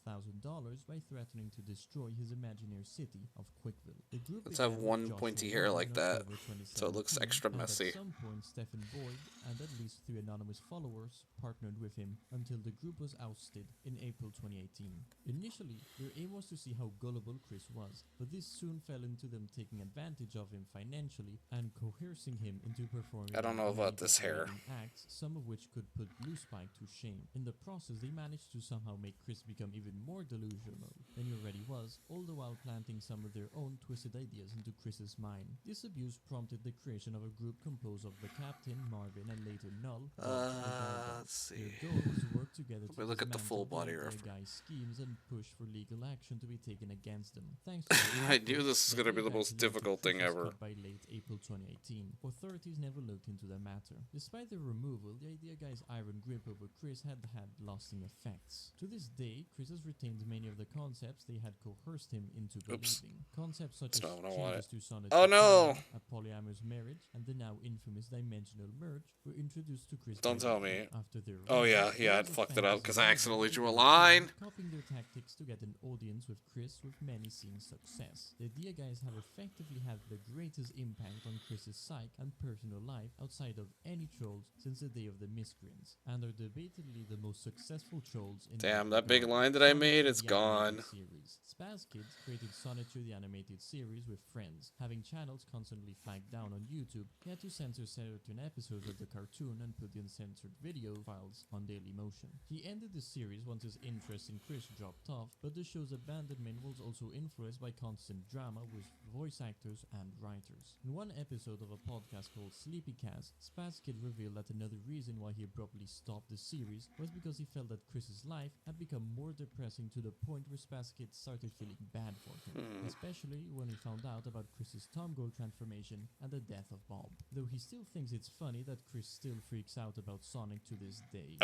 by threatening to destroy his imaginary city of Quickville. The group Let's have began with one Joshua pointy hair Young like in that, October so it looks 2017, extra and messy. At some point, Stephen Boyd and at least 3 anonymous followers partnered with him until the group was ousted in April 2018. Initially, their aim was to see how gullible Chris was, but this soon fell into them taking advantage of him financially and coercing him into performing I don't know about many this hair. degrading acts, some of which could put Blue Spike to shame. In the process, they managed to somehow make Chris become even more delusional than he already was, all the while planting some of their own twisted ideas into Chris's mind. This abuse prompted the creation of a group composed of the Captain, Marvin, and later Null. Let's see. Their goal was to work together Let to me look at the dismantle full body Idea reference. Guy's schemes and push for legal action to be taken against them. Thanks to I knew this was gonna be the most difficult thing ever. by late April 2018, authorities never looked into the matter. Despite their removal, the Idea Guy's iron grip over Chris had lasting effects. To this day, Chris has retained many of the concepts they had coerced him into believing. Concepts such as That's not what I wanted. changes to Sonnet Oh, no! a polyamorous marriage, and the now infamous dimensional merge were introduced to Chris. Don't tell me. After their Oh yeah, I fucked it up because I accidentally drew a line. Copying their tactics to get an audience with Chris, with many seeing success. The Idea Guys have effectively had the greatest impact on Chris's psyche and personal life outside of any trolls since the day of the miscreants, and are debatedly the most successful trolls in Damn, the that big line that I made is gone. Series. Spaz Kids created Sonic the animated series with friends. Having channels constantly flagged down on YouTube, he had to censor certain episodes of the cartoon and put the uncensored video files on Dailymotion. He ended the series once his interest in Chris dropped off, but the show's abandonment was also influenced by constant drama with voice actors and writers. In one episode of a podcast called Sleepycast, Spaz Kid revealed that another reason why he abruptly stopped the series was because he felt that Chris's life had become more depressing to the point where Spaz Kid started feeling bad for him, especially when he found out about Chris's Tom Gold transformation and the death of Bob. Though he still thinks it's funny that Chris still freaks out about Sonic to this day.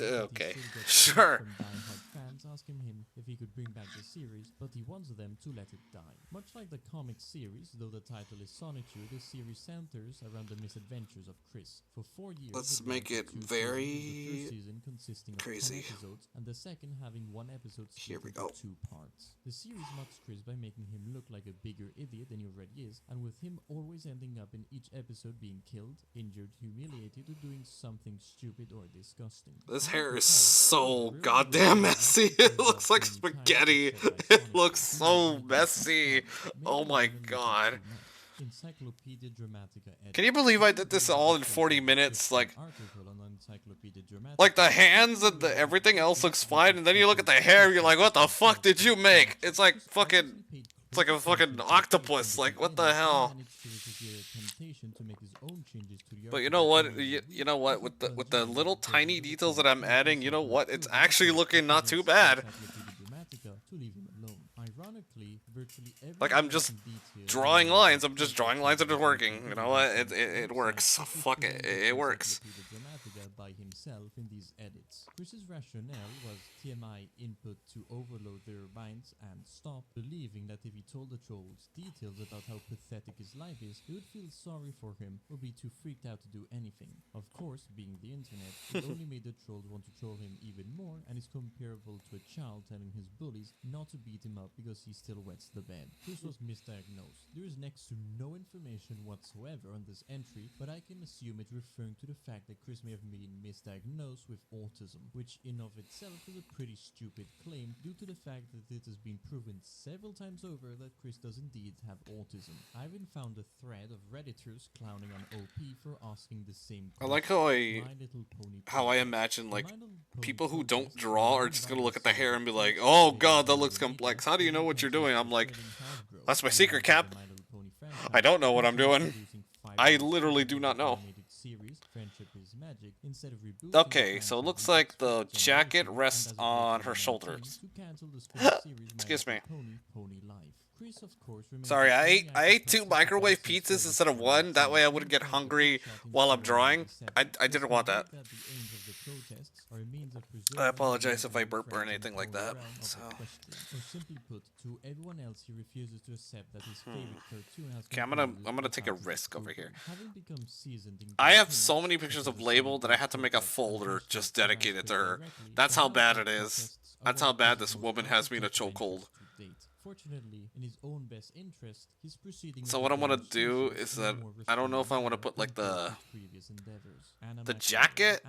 Okay, sure. From die-hard fans asking him if he could bring back the series, but he wants them to let it die. Much like the comic series, though the title is Sonic 2, the series centers around the misadventures of Chris. For 4 years, Let's it make ran it for 2 seasons, very the first season consisting of 10 crazy. episodes, and the second having 1 episode Here split we into go. 2 parts. The series mocks Chris by making him look like a bigger idiot than he already is, and with him always ending up in each episode being killed, injured, humiliated, or doing something stupid or disgusting. This hair is so goddamn messy. It looks like spaghetti. It looks so messy. Oh my god. Encyclopedia Dramatica edit. Can you believe I did this all in 40 minutes? Like Article on Encyclopedia Dramatica. the hands and everything else looks fine, and then you look at the hair, you're like, what the fuck did you make? It's like fucking, it's like a fucking octopus. Like, what the hell? But you know what? You know what? With the little tiny details that I'm adding, you know what? It's actually looking not too bad. Ironically, virtually every Like, I'm just drawing lines. I'm just drawing lines that are working. You know what? It works. Fuck it. It works. By himself in these edits. Chris's rationale was TMI input to overload their minds and stop believing that if he told the trolls details about how pathetic his life is, they would feel sorry for him or be too freaked out to do anything. Of course, being the internet, it only made the trolls want to troll him even more, and is comparable to a child telling his bullies not to beat him up because he still wets the bed. Chris was misdiagnosed. There is next to no information whatsoever on this entry, but I can assume it's referring to the fact that Chris may have been misdiagnosed with autism, which in of itself is a pretty stupid claim due to the fact that it has been proven several times over that Chris does indeed have autism. I even found a thread of Redditors clowning on OP for asking the same question. I like how I imagine, like, people who don't draw are just gonna look at the hair and be like, oh god, that looks complex. How do you know what you're doing? I'm like, that's my secret, Cap. I don't know what I'm doing. I literally do not know. Okay, so it looks like the jacket rests on her shoulders. canceled the spin series Excuse me. Pony Life. Chris, of course, Sorry, I ate 2 microwave pizzas instead of 1. That way I wouldn't get hungry while I'm drawing. I didn't want that. I apologize if I burp or anything like that. So. Or simply put, to everyone else, he refuses to accept that his favorite cartoon has Okay, I'm gonna take a risk over here. Having become seasoned in I have so many pictures of Label that I had to make a folder just dedicated to her. That's how bad it is. That's how bad this woman has me in a chokehold. Fortunately, in his own best interest, he's proceeding. So what I want to do is that I don't know if I want to put like the jacket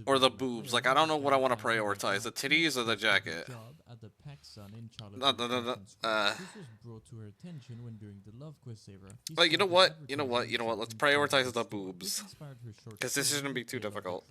or the boobs. Like I don't know what I want to prioritize, the titties or the jacket. But you know what? Let's prioritize the boobs, because this shouldn't be too difficult.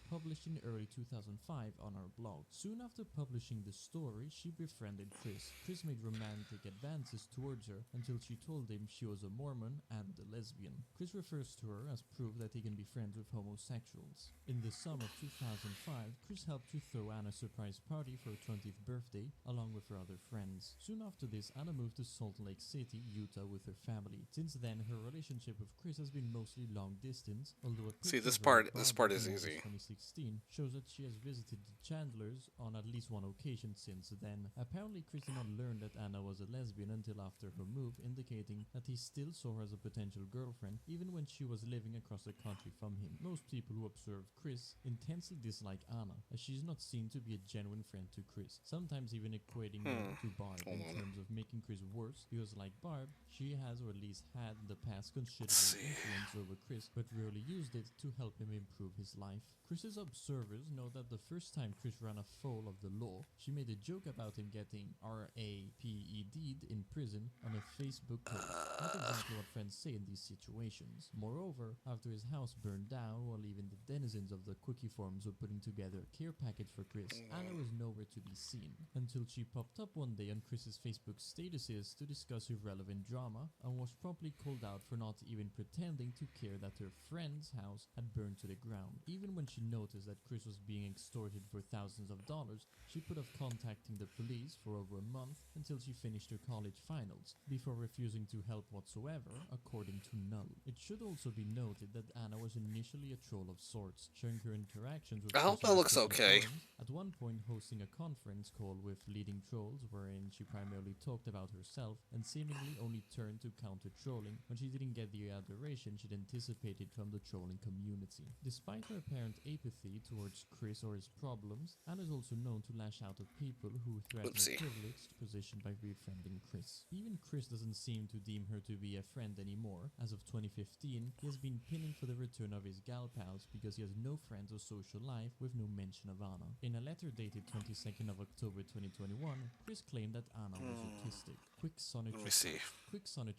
Published in early 2005 on our blog. Soon after publishing the story, she befriended Chris. Chris made romantic advances towards her until she told him she was a Mormon and a lesbian. Chris refers to her as proof that he can be friends with homosexuals. In the summer of 2005, Chris helped to throw Anna a surprise party for her 20th birthday along with her other friends. Soon after this, Anna moved to Salt Lake City, Utah with her family. Since then, her relationship with Chris has been mostly long distance, although this part is easy. 2016 shows that she has visited the Chandlers on at least one occasion since then. Apparently, Chris did not learn that Anna was a lesbian until after her move, indicating that he still saw her as a potential girlfriend even when she was living across the country from him. Most people who observe Chris intensely dislike Anna, as she is not seen to be a genuine friend to Chris, sometimes even equating her to Barb in terms of making Chris worse, because like Barb, she has or at least had in the past considerable influence over Chris, but rarely used it to help him improve his life. Chris's observers know that the first time Chris ran afoul of the law, she made a joke about him getting RAPED'd in prison on a Facebook post. Not exactly what friends say in these situations. Moreover, after his house burned down while even the denizens of the cookie farms were putting together a care package for Chris, Anna was nowhere to be seen, until she popped up one day on Chris's Facebook statuses to discuss irrelevant drama, and was promptly called out for not even pretending to care that her friend's house had burned to the ground. Even when she noticed that Chris was being extorted for thousands of dollars, she put off contacting the police for over a month until she finished her college finals, before refusing to help whatsoever, according to Null. It should also be noted that Anna was initially a troll of sorts, sharing her interactions with I hope that looks okay. at one point hosting a conference call with leading trolls wherein she primarily talked about herself and seemingly only turned to counter-trolling when she didn't get the adoration she'd anticipated from the trolling community. Despite her apparent apathy towards Chris or his problems, Anna is also known to lash out at people who threaten her privileged position by befriending Chris. Even Chris doesn't seem to deem her to be a friend anymore. As of 2015, he has been pinning for the return of his gal pals because he has no friends or social life, with no mention of Anna. In a letter dated 22nd of October 2021, Chris claimed that Anna was autistic. Quick Sonnet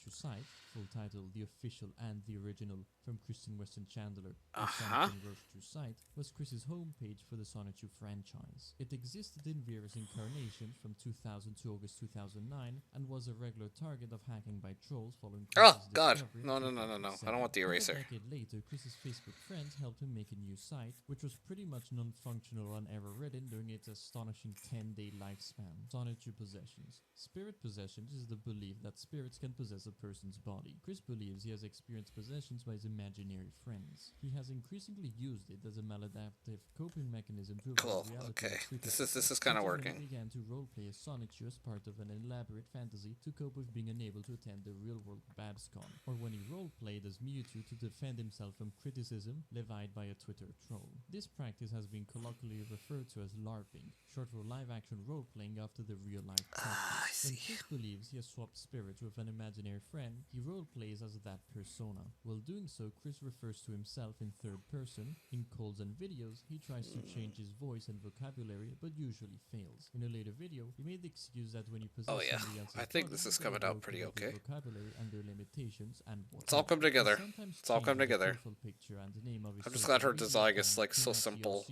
Site, full title The Official and the Original from Kristen Weston Chandler, Site, was Chris's homepage for the Sonichu franchise. It existed in various incarnations from 2000 to August 2009 and was a regular target of hacking by trolls following Chris's discovery. No. I don't want the eraser. A decade later, Chris's Facebook friends helped him make a new site, which was pretty much non-functional and error-ridden during its astonishing 10-day lifespan. Sonichu Possessions. Spirit possessions is the belief that spirits can possess a person's body. Chris believes he has experienced possessions by his imaginary friends. He has increasingly used it as a maladaptive coping mechanism to avoid reality. Okay, this is kind of working. He began to roleplay as Sonichu as part of an elaborate fantasy to cope with being unable to attend the real-world BabsCon, or when he roleplayed as Mewtwo to defend himself from criticism levied by a Twitter troll. This practice has been colloquially referred to as LARPing, short for live-action role-playing after the real-life practice. When Chris believes he has swapped spirits with an imaginary friend, he roleplays as that persona. While doing so, Chris refers to himself in third person. In calls and videos, he tries to change his voice and vocabulary, but usually fails. In a later video, he made the excuse that when you possess somebody else's I think body, this is coming out pretty okay. Vocabulary and their limitations and It's all come together. It's all come together. I'm just glad her design is like so simple.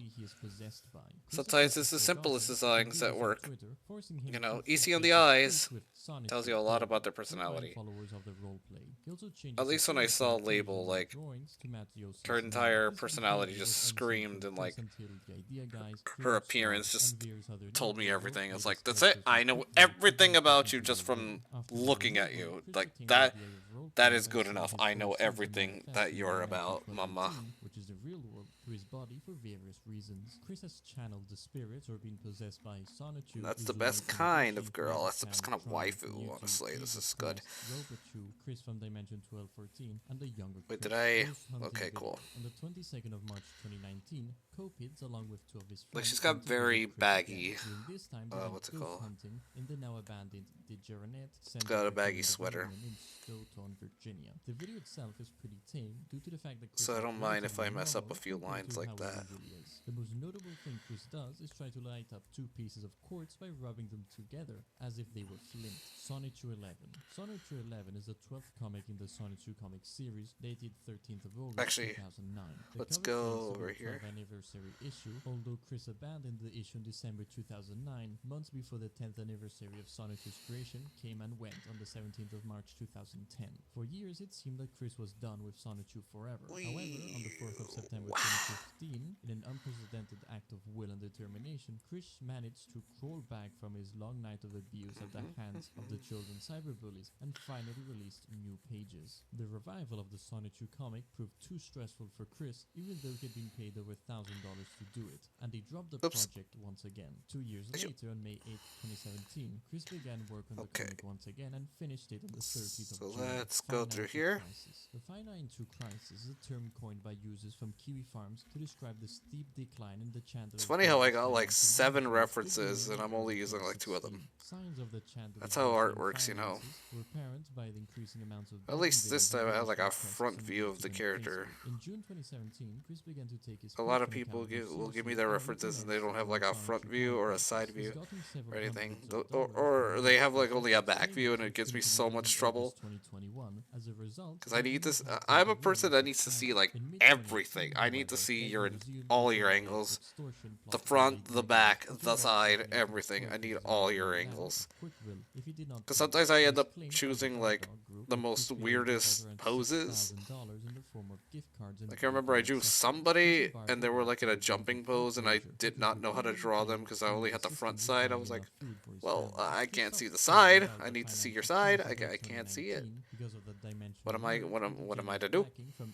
Sometimes it's the simplest designs that work. work. Twitter, forcing him You know, to easy on face the a eyes. tweet with Sonic Tells you a lot about their to find personality. followers of the roleplay. He also changes At least his when I saw a avatar label, occasionally like, drawings to match Yossi's her name. entire This personality behavior just was unseen screamed, from and like, Chris until the Idea Guys, her Creative appearance Squad, just and various other told me notable everything. It's roleplay like, that's it. discussers I who know quickly took everything the about you to just the from room. After the looking at removal, you. Chris Like, retained the that idea of roleplay that is by good selling enough. his I know full season everything that manifesto you're in about, 1912 mama. which is the real world, to his body for various reasons. Chris has channeled the spirits or been possessed by Sonichu. That's the best kind of girl. That's the best kind of waifu, honestly. This is good. Robochu, Chris from Dimension 1214, and the younger Wait, Chris. did I? Ghost hunting Okay, video. cool. On the 22nd of March 2019, Copids, along with two of his friends, Like, she's got went to visit very Chris baggy, again. During this time, they went what's it ghost called? hunting in the now abandoned DeGeronet Center got a for baggy Human sweater. Development in Stoughton, Virginia. The video itself is pretty tame due to the fact that Chris So I is don't mind if I relatively mess up a normal few compared lines to like how he that. usually is. The most notable thing Chris does is try to light up two pieces of quartz by rubbing them together as if they were flint. Sonichu 11. Sonichu 11 is the 12th comic in the Sonichu comic series, dated 13th of August Actually, 2009. The let's cover go fails to over be a here. 12th anniversary issue, although Chris abandoned the issue in December 2009, months before the 10th anniversary of Sonichu's creation came and went on the 17th of March 2010. For years, it seemed that Chris was done with Sonichu forever. However, on the 4th of September 2015, in an unprecedented act of will and determination, Chris managed to crawl back from his long night of abuse at the hands of the children cyberbullies and finally released new pages. The revival of the Sonichu comic proved too stressful for Chris, even though he had been paid over $1,000 to do it, and he dropped the Oops. project once again. 2 years later, on May 8, 2017, Chris began work on the comic once again and finished it on the 30th of So June. let's go through here. Crisis. The financial crisis is a term coined by users from Kiwi farms to describe the steep decline in the Chandler. It's funny how I got like 7 references and I'm only using like 2 of them. Signs of the Chandler. That's how art works, you know. Were apparent by the increasing amounts of. At least this time I had like a requests front and view of the engagement character. Facebook. In June 2017, Chris began to take his A lot of personal people account will give me sources their and references and they don't have recommends like a Sonichu front view or a comics. side He's view gotten several or anything. hundreds of Or, dollars or they have like only a back view and it gives me so much trouble. 2021. As a result, Because I need this. I'm a person that needs to see like everything. I need to see all your angles. The front, the back, the side, everything. I need all your angles. Because sometimes I end up choosing like the most weirdest poses. Like I remember I drew somebody and they were like in a jumping pose and I did not know how to draw them because I only had the front side. I was like, well, I can't see the side. I need to see your side. I can't see it. What am I to do?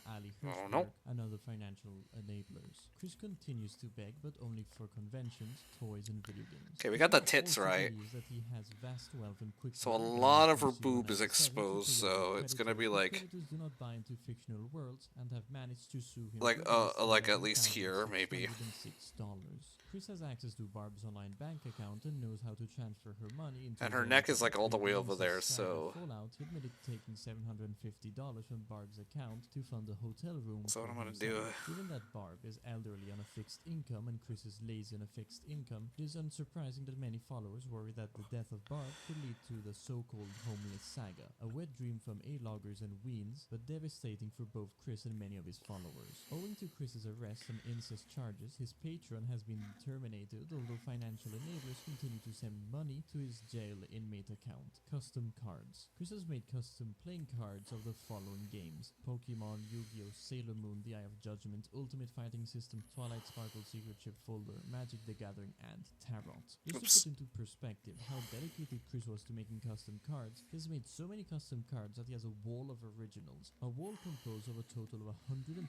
I don't know. And other financial enablers. Chris continues to beg, but only for conventions, toys, and video games. Okay, we got the tits right. So a lot of her boob is exposed, so it's gonna be like at least here, maybe. Chris has access to Barb's online bank account and knows how to transfer her money into. And her neck is like all the way over there, so. Fallout, he admitted taking $750 from Barb's account to fund a hotel room. So what for I'm gonna himself. do. Given that Barb is elderly on a fixed income and Chris is lazy on a fixed income, it is unsurprising that many followers worry that the death of Barb could lead to the so-called homeless saga, a wet dream from A-loggers and Weens, but devastating for both Chris and many of his followers. Owing to Chris's arrest and incest charges, his Patreon has been terminated, although financial enablers continue to send money to his jail inmate account. Custom cards. Chris has made custom playing cards of the following games: Pokemon, Yu-Gi-Oh!, Sailor Moon, The Eye of Judgment, Ultimate Fighting System, Twilight Sparkle Secret Chip Folder, Magic the Gathering, and Tarot. Just to put into perspective how dedicated Chris was to making custom cards, he has made so many custom cards that he has a wall of originals. A wall composed of a total of 122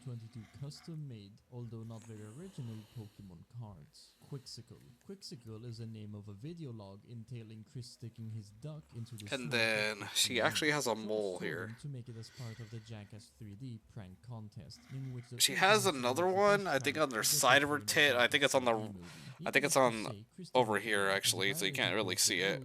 custom-made, although not very original, Pokemon cards. Quixsicle. Quixsicle is the name of a video log entailing Chris sticking his duck into the And smoke then she actually has a mole here. to make it as part of the Jackass 3D prank contest, in which the She has another one, I think on the side of her tit. I think it's on the. I think it's on over here actually, so you can't really see it.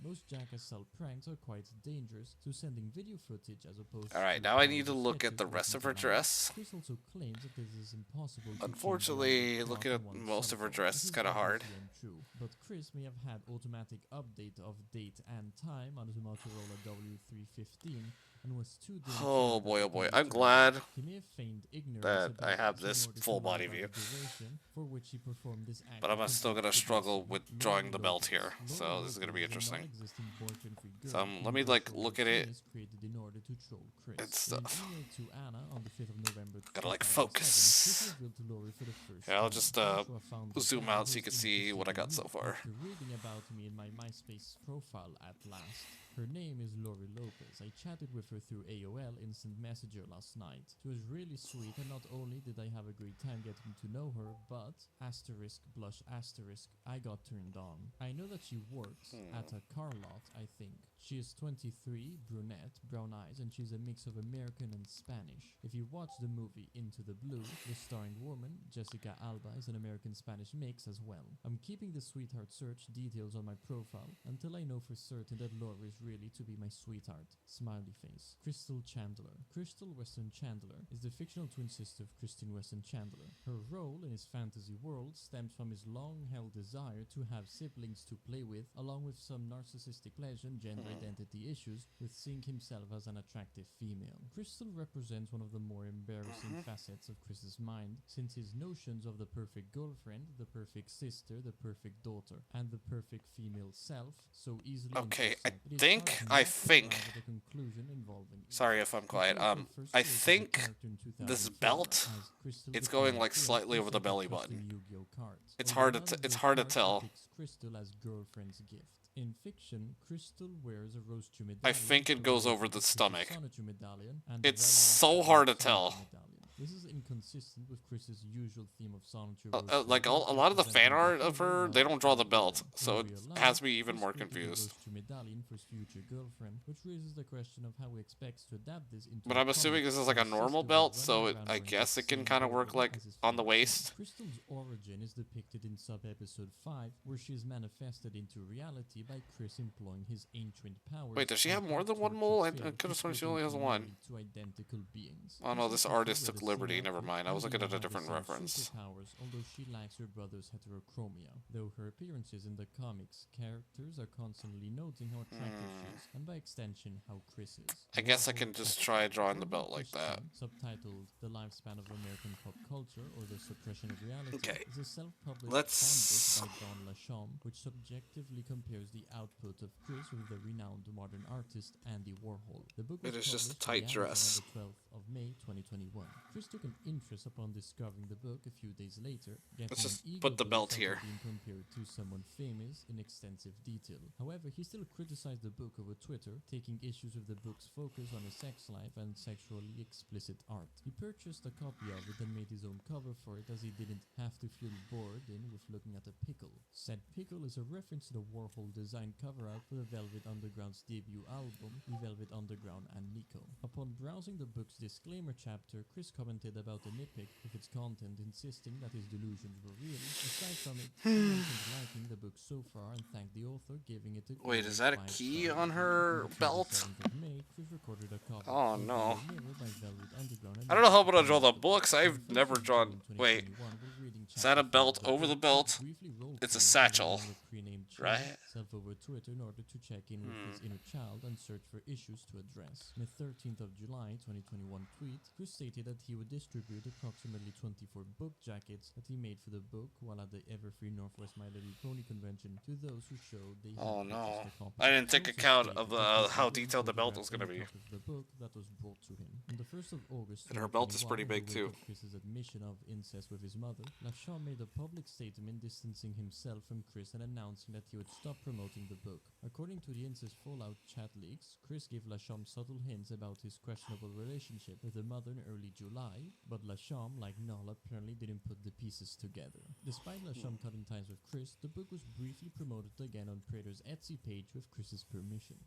Most Jackass style pranks are quite dangerous, so sending video footage as opposed Alright, now I need to look at the rest of her dress. Chris also claims that this is impossible to Unfortunately, change looking at on one's most of her cell phone. dress This is kind of hard. obviously untrue, but Chris may have had automatic update of date and time on his Motorola W315 and was too Oh boy, oh boy. I'm glad He may have feigned ignorance that I about have this in this order to full lie body about view. the duration for which he performed this act But of I'm still complete gonna struggle idiocy. with Lori drawing the belt Lopez. here. Lori So this is gonna be Lopez is a interesting. non-existing boyfriend-free girl So whom let me her like former look at it penis created in order to troll Chris. and In an stuff. email to Anna on the 5th of November Gotta like 2007, Chris focus. revealed to Lori for the first Yeah, I'll time. just Joshua found the zoom guy out who so you was can see what I interested in got so me far. after reading about me in my MySpace profile at last. Her name is Lori Lopez. I chatted with her through AOL Instant Messenger last night. She was really sweet, and not only did I have a great time getting to know her, but asterisk blush asterisk I got turned on. I know that she works at a car lot, I think. She is 23, brunette, brown eyes, and she's a mix of American and Spanish. If you watch the movie Into the Blue, the starring woman, Jessica Alba, is an American-Spanish mix as well. I'm keeping the sweetheart search details on my profile until I know for certain that Lori is really to be my sweetheart. Smiley face. Crystal Chandler. Crystal Weston Chandler is the fictional twin sister of Christine Weston Chandler. Her role in his fantasy world stems from his long-held desire to have siblings to play with, along with some narcissistic pleasure and gender identity issues with seeing himself as an attractive female. Crystal represents one of the more embarrassing facets of Chris's mind, since his notions of the perfect girlfriend, the perfect sister, the perfect daughter, and the perfect female self so easily Okay, I intersect. It is think, hard I not to think, arrive at a conclusion involving each. sorry if I'm quiet, Crystal first I created the think character in this 2004 belt, as Crystal it's the going Female like Twin slightly over the inside the belly custom button. Yu-Gi-Oh cards. It's Although hard none to of it's those hard to cards tell. depicts Crystal as girlfriend's gift. In fiction, Crystal wears a rose-2 medallion. I think it goes over the stomach. Sonnet medallion and It's the so hard to tell. medallion. This is inconsistent with Chris's usual theme of sonetry. Like a lot of the fan art of her, they don't draw the belt, so it has me even more confused. Medallion for his future girlfriend, which raises the question of how he expects to adapt this into. But I'm assuming this is like a normal belt, so I guess it can kind of work like on the waist. Crystal's origin is depicted in sub-episode 5, where she is manifested into reality by Chris employing his ancient powers. Wait, does she have more than one mole? I could have sworn she only has one. Two identical beings. Oh no, this artist took liberty. Never mind. I was looking at a different reference. Superpowers, although she lacks her brother's heterochromia. Though her appearances in the comics, characters are constantly noting how attractive she is, and by extension, how Chris is. I guess I can just try drawing the belt like that. Subtitled "The Lifespan of American Pop Culture" or "The Suppression of Reality," Okay. is a self-published Let's- fanbook by Don Lachaume, which subjectively compares the output of Chris with the renowned modern artist Andy Warhol. The book was It is just a published by tight Amazon dress. on the 12th of May 2021. Chris took an interest upon discovering the book a few days later, getting Let's just an ego put the belt boost here. after being compared to someone famous in extensive detail. However, he still criticized the book over Twitter, taking issues with the book's focus on his sex life and sexually explicit art. He purchased a copy of it and made his own cover for it, as he didn't have to feel bored in with looking at a pickle. Said pickle is a reference to the Warhol design cover art for the Velvet Underground's debut album, The Velvet Underground and Nikke. Upon browsing the book's disclaimer chapter, Chris commented about the nitpick with its content, insisting that his delusions were real. Aside from it, he mentioned liking the book so far and thanked the author, giving it a Wait, is that a 5 key stars. on her On the belt? 27th of May, Chris recorded a cover Oh, of no. The Mirror by Velvet Underground and I don't know how I'm gonna Nikke. draw the books. On the I've 1st never of drawn. June Wait, 2021, we're reading is that a chapter belt 4 of over the book. belt? Briefly roll It's a call satchel. along with pre-named Right? child self over Twitter in order to check in with his inner child and search for issues to address. In the 13th of July 2021 tweet, Chris stated that he would distribute approximately 24 book jackets that he made for the book while at the Everfree Northwest My Little Pony convention to those who showed they had Oh, purchased no. a copy. I didn't take He also account stated of that he how would detailed the belt photograph was gonna any be. copy of the book that was brought to him. On the 1st of August, And her belt is pretty 2021, big, the too. week of Chris's admission of incest with his mother, Lachaume made a public statement distancing himself from Chris and announcing that he would stop promoting the book. According to the incest fallout chat leaks, Chris gave Lachaume subtle hints about his questionable relationship with the mother in early July, but Lachaume, like Null, apparently didn't put the pieces together. Despite Lachaume cutting ties with Chris, the book was briefly promoted again on Prater's Etsy page with Chris's permission.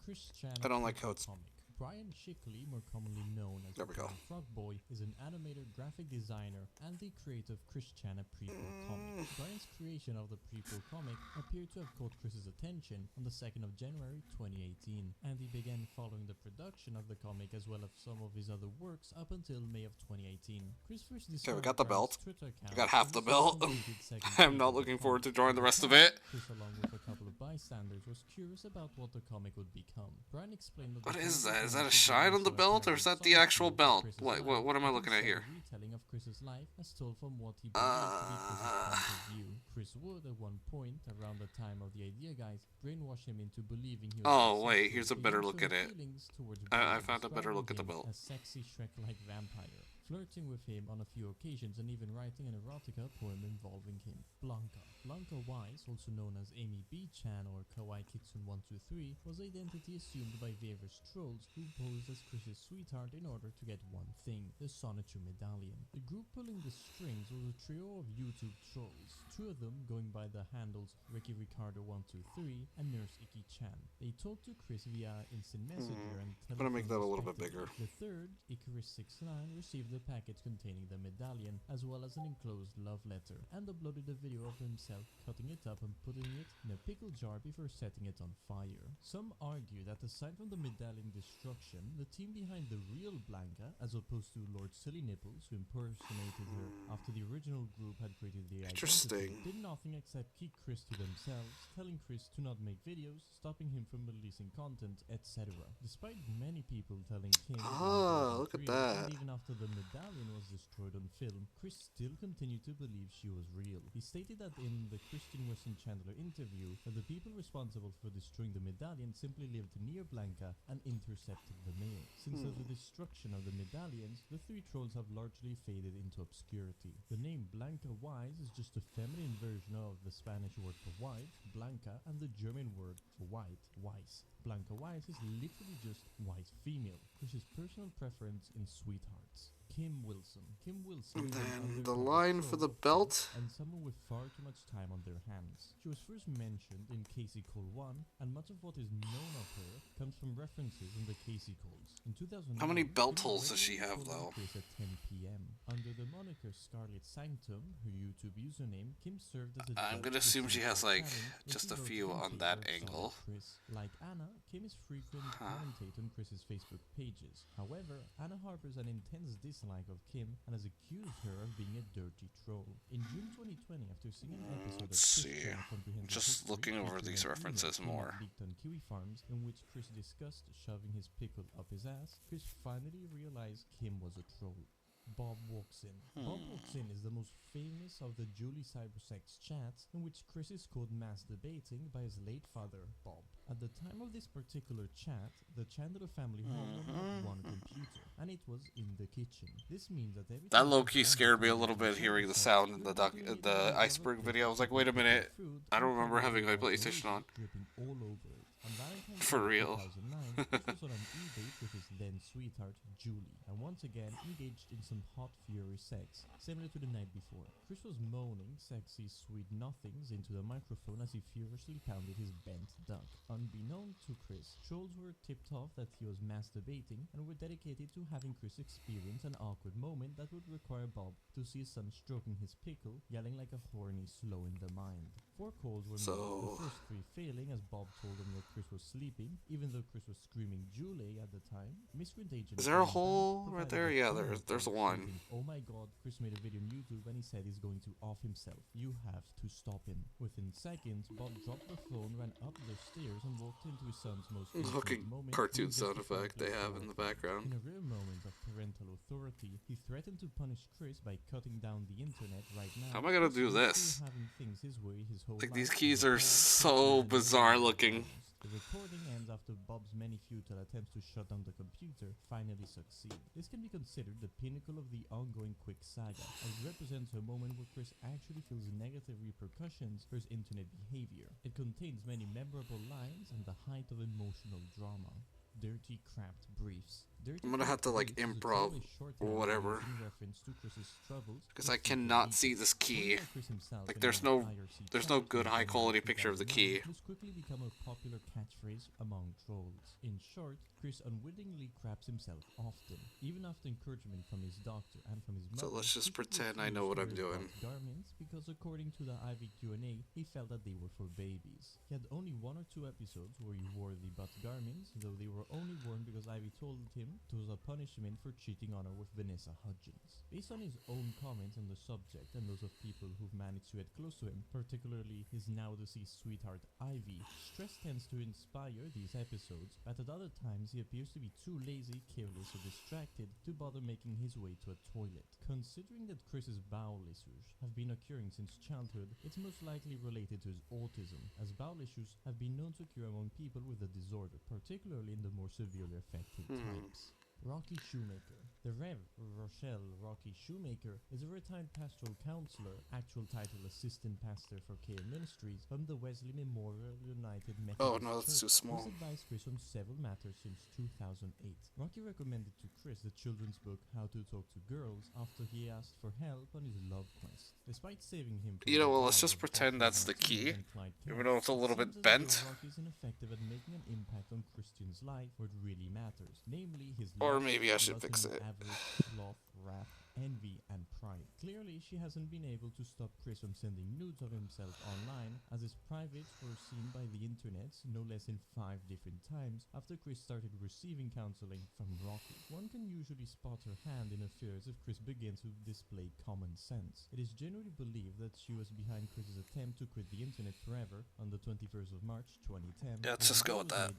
Chris Chan I don't like how it's- comic. Brian Shickley, more commonly known as There we go. Frog Boy, is an animator, graphic designer, and the creator of Chris Chan, a prequel comic. Brian's creation of the prequel comic appeared to have caught Chris's attention on the 2nd of January 2018, and he began following the production of the comic as well as some of his other works up until May of 2018. Chris first discovered got the Brian's belt. Twitter account I got half in the the belt. completed second I'm page not of the looking comic. forward to drawing the rest of At the it. time, Chris, along with a couple of bystanders was curious about what the comic would become. Brian explained that What is that? Is that a shine on the belt, or is that the actual belt? What am I looking at here? Retelling of Chris's life as told from what he believed to be Chris's point of view. Chris would, at one point, around the time of the Idea Guys, brainwash him into believing he was Oh, wait, here's a better look at it. I found a better look at the belt. A sexy Shrek-like vampire, flirting with him on a few occasions and even writing an erotica poem involving him. Blanca. Blanca Wise, also known as Amy B. Chan or Kawaii Kitsune 123, was identity assumed by various trolls who posed as Chris's sweetheart in order to get one thing, the Sonichu medallion. The group pulling the strings was a trio of YouTube trolls, two of them going by the handles Ricky Ricardo 123 and Nurse Iki Chan. They talked to Chris via Instant Messenger and I'm gonna make that a little bit bigger. The third, Icarus69, received the package containing the medallion as well as an enclosed love letter and uploaded a video of himself cutting it up and putting it in a pickle jar before setting it on fire. Some argue that aside from the medallion destruction, the team behind the real Blanca, as opposed to Lord Silly Nipples, who impersonated her after the original group had created the identity, did nothing except keep Chris to themselves, telling Chris to not make videos, stopping him from releasing content, etc. Despite many people telling Kim look at that. and even after the medallion was destroyed on film, Chris still continued to believe she was real. He stated that in the Christian Weston Chandler interview that the people responsible for destroying the medallion simply lived near Blanca and intercepted the mail. Since the destruction of the medallions, the three trolls have largely faded into obscurity. The name Blanca Wise is just a feminine version of the Spanish word for white, Blanca, and the German word for white, Weiss. Blanca Wise is literally just white female, Chris's personal preference in sweethearts. Kim Wilson. Kim Wilson. And then the line for the belt. And someone with far too much time on their hands. She was first mentioned in Casey Cole 1, and much of what is known of her comes from references in the Casey Calls. In 2009, How many belt holes does she have, though? At 10 p.m. Under the moniker Scarlet Sanctum, her YouTube username, Kim served as a I'm gonna assume she has, like, just a few on that angle. Chris. Like Anna, Kim is frequent commentate on Chris's Facebook pages. However, Anna harbors an intense dislike of Kim and has accused her of being a dirty troll. In June 2020, after seeing an episode of Just looking over these references more. On Kiwi Farms, in which Chris discussed shoving his pickle up his ass, Chris finally realized Kim was a troll. Bob Walks In. Bob Walks In is the most famous of the Julie Cybersex chats in which Chris is called masturbating by his late father, Bob. At the time of this particular chat, the Chandler family home had one computer, and it was in the kitchen. This means that every That low-key scared me a little bit hearing the sound in the iceberg video. I was like, wait a minute, I don't remember having my PlayStation on. Dripping all over it. On Valentine's For Day real. 2009, Chris was on an e-date with his then sweetheart, Julie, and once again engaged in some hot fury sex, similar to the night before. Chris was moaning sexy sweet nothings into the microphone as he furiously pounded his bent duck. Unbeknown to Chris, trolls were tipped off that he was masturbating and were dedicated to having Chris experience an awkward moment that would require Bob to see his son stroking his pickle, yelling like a horny slow in the mind. 4 calls were made, the first 3 failing as Bob told him that Chris was sleeping, even though Chris was screaming Julie at the time. Miscreant agent Is there a hole right there? Yeah, there's one. Oh my god, Chris made a video on YouTube and he said he's going to off himself. You have to stop him. Within seconds, Bob dropped the phone, ran up the stairs and walked into his son's most Looking moment. cartoon sound effect they have in the background. In a rare moment of parental authority, he threatened to punish Chris by cutting down the internet right now. How am I gonna do this? Having things his way his whole Like, these life. keys are so bizarre looking. The recording ends after Bob's many futile attempts to shut down the computer finally succeed. This can be considered the pinnacle of the ongoing Quick saga, as it represents a moment where Chris actually feels negative repercussions for his internet behavior. It contains many memorable lines and the height of emotional drama. Dirty Crapped Briefs. I'm gonna have to, like, improv or whatever, because I cannot see this key. Like, there's no good high quality picture of the key. This quickly become a popular catchphrase among trolls. In short, Chris unwittingly craps himself often, even after encouragement from his doctor and from his mother. So let's just pretend I know what I'm doing. Garments, because according to the Ivy Q&A, he felt that they were for babies. He had only 1 or 2 episodes where he wore the butt garments, though they were only worn because Ivy told him him was a punishment for cheating on her with Vanessa Hudgens. Based on his own comments on the subject and those of people who've managed to get close to him, particularly his now-deceased sweetheart Ivy, stress tends to inspire these episodes, but at other times he appears to be too lazy, careless, or distracted to bother making his way to a toilet. Considering that Chris's bowel issues have been occurring since childhood, it's most likely related to his autism, as bowel issues have been known to occur among people with the disorder, particularly in the more severely affected types. Rocky Shoemaker. The Rev. Rochelle Rocky Shoemaker is a retired pastoral counselor, actual title assistant pastor for KM Ministries from the Wesley Memorial United Methodist Oh no, that's Church, too small. who's advised Chris on several matters since 2008. Rocky recommended to Chris the children's book How to Talk to Girls after he asked for help on his love quest. Despite saving him from Well, let's just pretend that's the key, even though it's a little bit bent. Rocky's ineffective at making an impact on Christian's life where it really matters, namely his Or lust, maybe I should gluttony, fix it. avarice, sloth, wrath, envy, and pride. Clearly, she hasn't been able to stop Chris from sending nudes of himself online, as his privates were seen by the internet no less than 5 different times after Chris started receiving counseling from Rocky. One can usually spot her hand in affairs if Chris begins to display common sense. It is generally believed that she was behind Chris's attempt to quit the internet forever on the 21st of March 2010. Yeah, let's just go with that.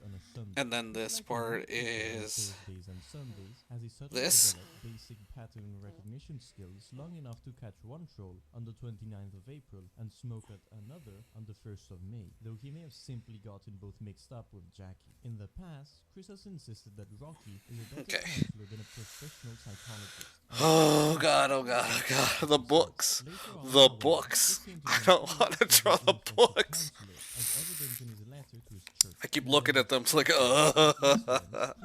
And then this part is Thursdays and Sundays, as he suddenly this. developed basic pattern recognition skills long enough to catch one troll on the 29th of April and smoke at another on the 1st of May, though he may have simply gotten both mixed up with Jackie. In the past, Chris has insisted that Rocky is a better counselor than a professional psychologist. Oh god, oh god, oh god. The books. The books. I don't want to draw the books. I keep looking at them, it's like, He did not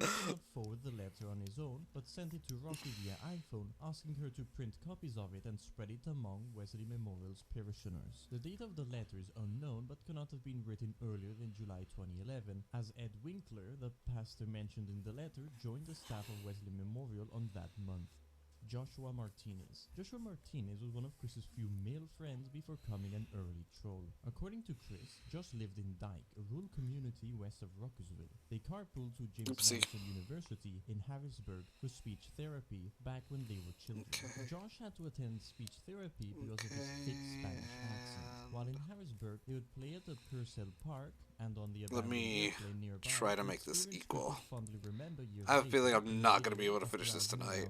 forward the letter on his own, but sent it to Rocky via iPhone, asking her to print copies of it and spread it among Wesley Memorial's parishioners. The date of the letter is unknown, but cannot have been written earlier than July 2011, as Ed Winkler, the pastor mentioned in the letter, joined the staff of Wesley Memorial on that month. Joshua Martinez. Joshua Martinez was one of Chris's few male friends before becoming an early troll. According to Chris, Josh lived in Dyke, a rural community west of Rockesville. They carpooled to James Madison University in Harrisburg for speech therapy back when they were children. Josh had to attend speech therapy because of his thick Spanish accent. While in Harrisburg, they would play at the Purcell Park and on the Let me nearby, try to make this equal. I I have a feeling I'm not going to be able to finish this tonight.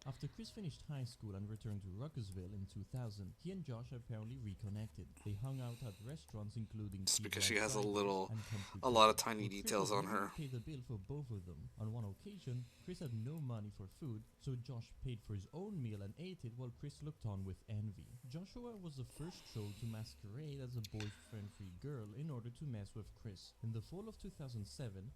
After Chris finished high school and returned to Ruckersville in 2000, he and Josh apparently reconnected. They hung out at restaurants including Just because Pizza she has a Fridays little, and Country a lot of Club. tiny Chris details was on her. willing to pay the bill for both of them. On one occasion, Chris had no money for food, so Josh paid for his own meal and ate it while Chris looked on with envy. Joshua was the first troll to masquerade as a boyfriend-free girl in order to mess with Chris. In the fall of 2007,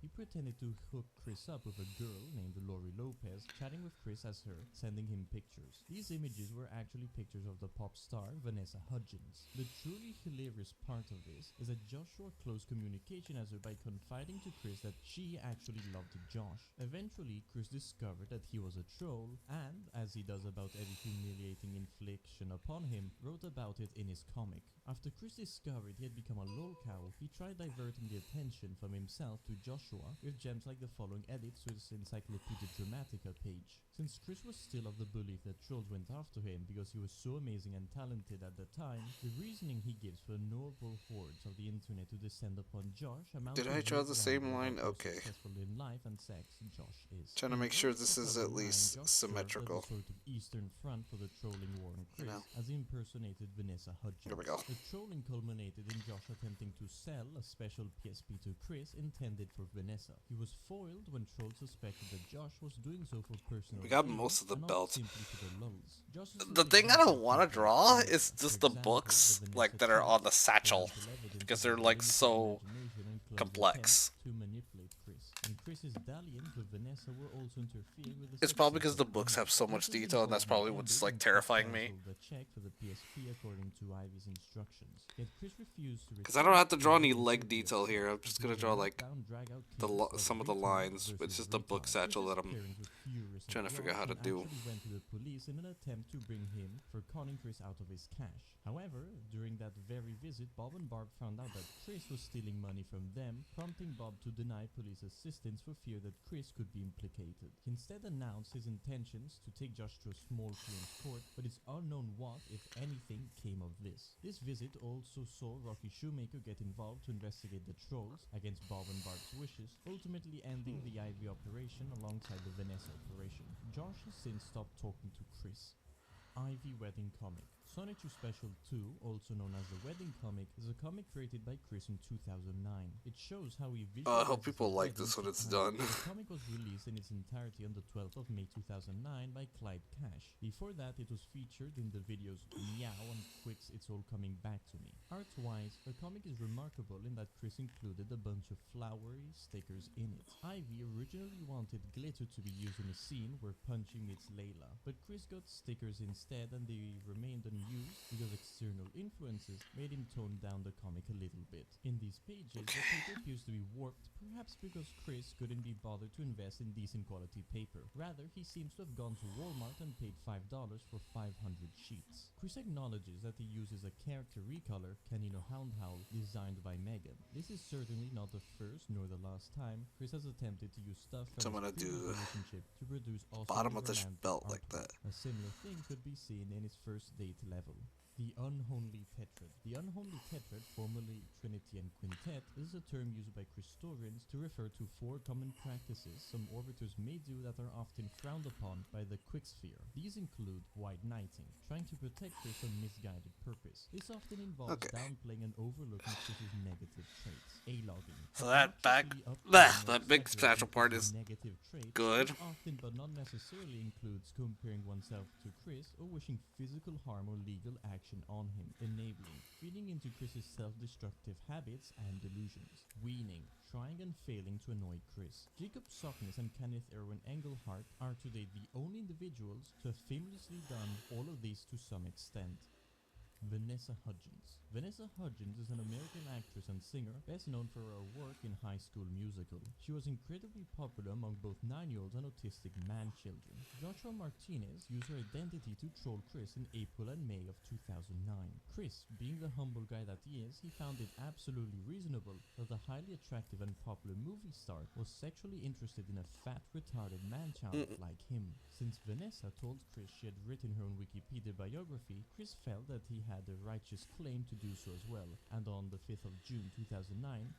he pretended to hook Chris up with a girl named Lori Lopez, chatting with Chris as her, sending him pictures. These images were actually pictures of the pop star Vanessa Hudgens. The truly hilarious part of this is that Joshua closed communication as her by confiding to Chris that she actually loved Josh. Eventually, Chris discovered that he was a troll and, as he does about every humiliating infliction upon him, wrote about it in his comic. After Chris discovered he had become a lolcow, he tried diverting the attention from himself to Joshua with gems like the following edits to his Encyclopedia Dramatica page. Since Chris was still of the belief that trolls went after him because he was so amazing and talented at the time, the reasoning he gives for noble hordes of the internet to descend upon Josh amounts Did to I draw the his same example of line? how Okay. successful in life and sex Josh is. Trying to make sure this is at least Josh served symmetrical. as a sort of Eastern front for the trolling war on Chris, know. as he impersonated Vanessa Hudgens. Here we go. The trolling culminated in Josh attempting to sell a special PSP to Chris intended for Vanessa. He was foiled when trolls suspected that Josh was doing so for personal We got gain most of the and not belt. simply for the lulz. Josh is The thing I don't want to draw is just the books, like, that are on the satchel, because they're, like, so complex. To manipulate Chris. And Chris's dalliance with Vanessa were also interfere with the It's probably success because the of books Vanessa. have so much Chris was detail, and that's involved probably in what's, ending like, and terrifying me. canceled the check for the PSP according to Ivy's instructions. Yet Chris refused to Because I don't have to draw any receive leg the detail here. I'm just gonna draw, like, drag-out the case of some of the retard lines. It's versus just the book retard. satchel that Chris's I'm parents were furious trying to at figure out how to Josh and do. actually went to the police police in an attempt to bring him for conning Chris out of his cash. However, during that very visit, Bob and Barb found out that Chris was stealing money from them, prompting Bob to deny police assistance for fear that Chris could be implicated. He instead announced his intentions to take Josh to a small claims court, but it's unknown what, if anything, came of this. This visit also saw Rocky Shoemaker get involved to investigate the trolls against Bob and Barb's wishes, ultimately ending the Ivy operation alongside the Vanessa operation. Josh has since stopped talking to Chris. Ivy Wedding Comic. Sonic 2 Special 2, also known as the Wedding Comic, is a comic created by Chris in 2009. It shows how he I hope people like this when it's done. The comic was released in its entirety on the 12th of May 2009 by Clyde Cash. Before that, it was featured in the videos Meow and Quick's It's All Coming Back to Me. Art-wise, the comic is remarkable in that Chris included a bunch of flowery stickers in it. Ivy originally wanted glitter to be used in a scene where Punchy meets Layla, but Chris got stickers instead and they remained unused because external influences made him tone down the comic a little bit. In these pages, the paper appears to be warped, perhaps because Chris couldn't be bothered to invest in decent quality paper. Rather, he seems to have gone to Walmart and paid $5 for 500 sheets. Chris acknowledges that he uses a character recolor, Canino Hound Howl, designed by Megan. This is certainly not the first nor the last time Chris has attempted to use stuff from his previous relationship to produce awesome bottom of the romantic belt artwork. like that. A similar thing could be seen in his first date level. The Unholy Tetrad. The Unholy Tetrad, formerly Trinity and Quintet, is a term used by Christorians to refer to 4 common practices some orbiters may do that are often frowned upon by the Quicksphere. These include white knighting, trying to protect for some misguided purpose. This often involves downplaying and overlooking Chris's negative traits. A-logging. So that big special part is negative traits, good. Often but not necessarily includes comparing oneself to Chris or wishing physical harm or legal action on him, enabling, feeding into Chris's self-destructive habits and delusions, weaning, trying and failing to annoy Chris. Jacob Sockness and Kenneth Erwin Engelhart are today the only individuals to have famously done all of these to some extent. Vanessa Hudgens. Vanessa Hudgens is an American actress and singer, best known for her work in High School Musical. She was incredibly popular among both 9-year-olds and autistic man-children. Joshua Martinez used her identity to troll Chris in April and May of 2009. Chris, being the humble guy that he is, he found it absolutely reasonable that the highly attractive and popular movie star was sexually interested in a fat, retarded man-child like him. Since Vanessa told Chris she had written her own Wikipedia biography, Chris felt that he had a righteous claim to do so as well, and on the 5th of June 2009,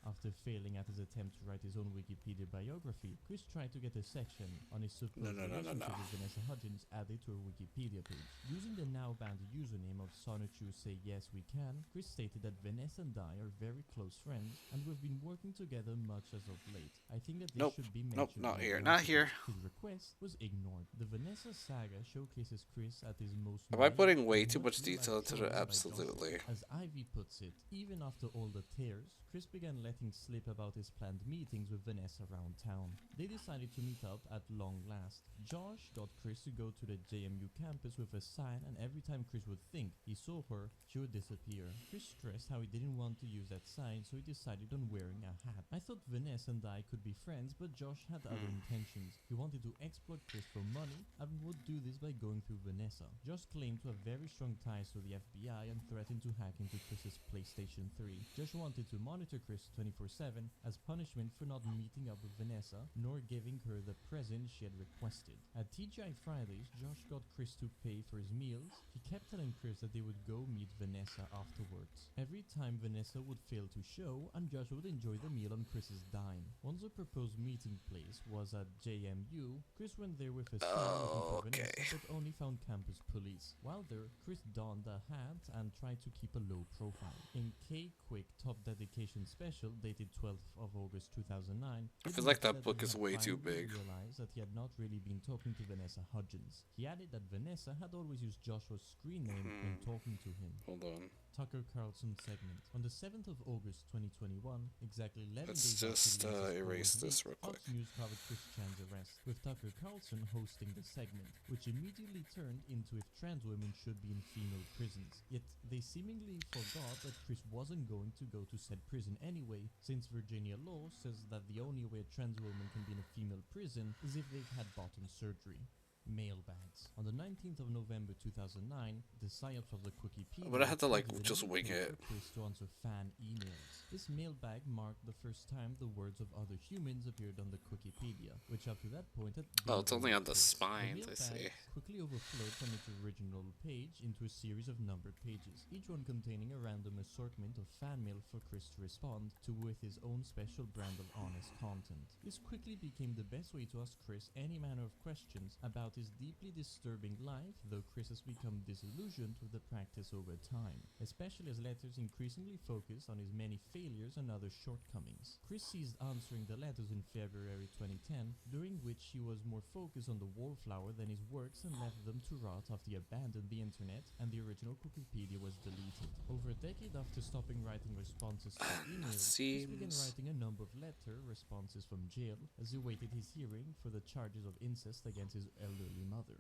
after failing at his attempt to write his own Wikipedia biography, Chris tried to get a section on his supposed relationship with Vanessa Hudgens added to her Wikipedia page. Using the now banned username of Sonichu Say Yes We Can, Chris stated that Vanessa and I are very close friends, and we've been working together much as of late. I think that this should be mentioned. Not here. Not here. His request was ignored. The Vanessa saga showcases Chris at his most. Am I putting way too much detail into it? Absolutely. As Ivy puts it, even after all the tears, Chris began letting slip about his planned meetings with Vanessa around town. They decided to meet up at long last. Josh got Chris to go to the JMU campus with a sign, and every time Chris would think he saw her, she would disappear. Chris stressed how he didn't want to use that sign, so he decided on wearing a hat. I thought Vanessa and I could be friends, but Josh had other intentions. He wanted to exploit Chris for money and would do this by going through Vanessa. Josh claimed to have very strong ties to the FBI and threatened to hack into Chris's PlayStation 3. Josh wanted to monitor Chris 24/7 as punishment for not meeting up with Vanessa nor giving her the present she had requested. At TGI Fridays, Josh got Chris to pay for his meals. He kept telling Chris that they would go meet Vanessa afterwards. Every time Vanessa would fail to show, and Josh would enjoy the meal on Chris's dime. Once the proposed meeting place was at JMU, Chris went there with a sign looking for Vanessa, but only found campus police. While there, Chris donned a hat and tried to keep a low profile. In K Quick Top Dedication Special, dated 12th of August 2009, I feel like that book is way too big. He realized that he had not really been talking to Vanessa Hudgens. He added that Vanessa had always used Joshua's screen name when talking to him. Hold on. Tucker Carlson segment. On the 7th of August 2021, exactly 11 Let's days just after the erase leak, this real quick. Fox News covered Chris Chan's arrest, with Tucker Carlson hosting the segment, which immediately turned into if trans women should be in female prisons. Yet they seemingly forgot that Chris wasn't going to go to said prison anyway, since Virginia law says that the only way a trans woman can be in a female prison is if they've had bottom surgery. Mailbags. On the 19th of November 2009, the psyops of the Wikipedia But I had to like created a just new wing page it. for Chris to answer fan emails. This mailbag marked the first time the words of other humans appeared on the Wikipedia, which up to that point had been Oh, it's only on the Chris. spines, I The see. mailbag quickly overflowed from its original page into a series of numbered pages, each one containing a random assortment of fan mail for Chris to respond to with his own special brand of honest content. This quickly became the best way to ask Chris any manner of questions about his deeply disturbing life, though Chris has become disillusioned with the practice over time, especially as letters increasingly focus on his many failures and other shortcomings. Chris ceased answering the letters in February 2010, during which he was more focused on the wallflower than his works and left them to rot after he abandoned the internet and the original Wikipedia was deleted. Over a decade after stopping writing responses to emails, Chris began writing a number of letter responses from jail as he awaited his hearing for the charges of incest against his elderly mother.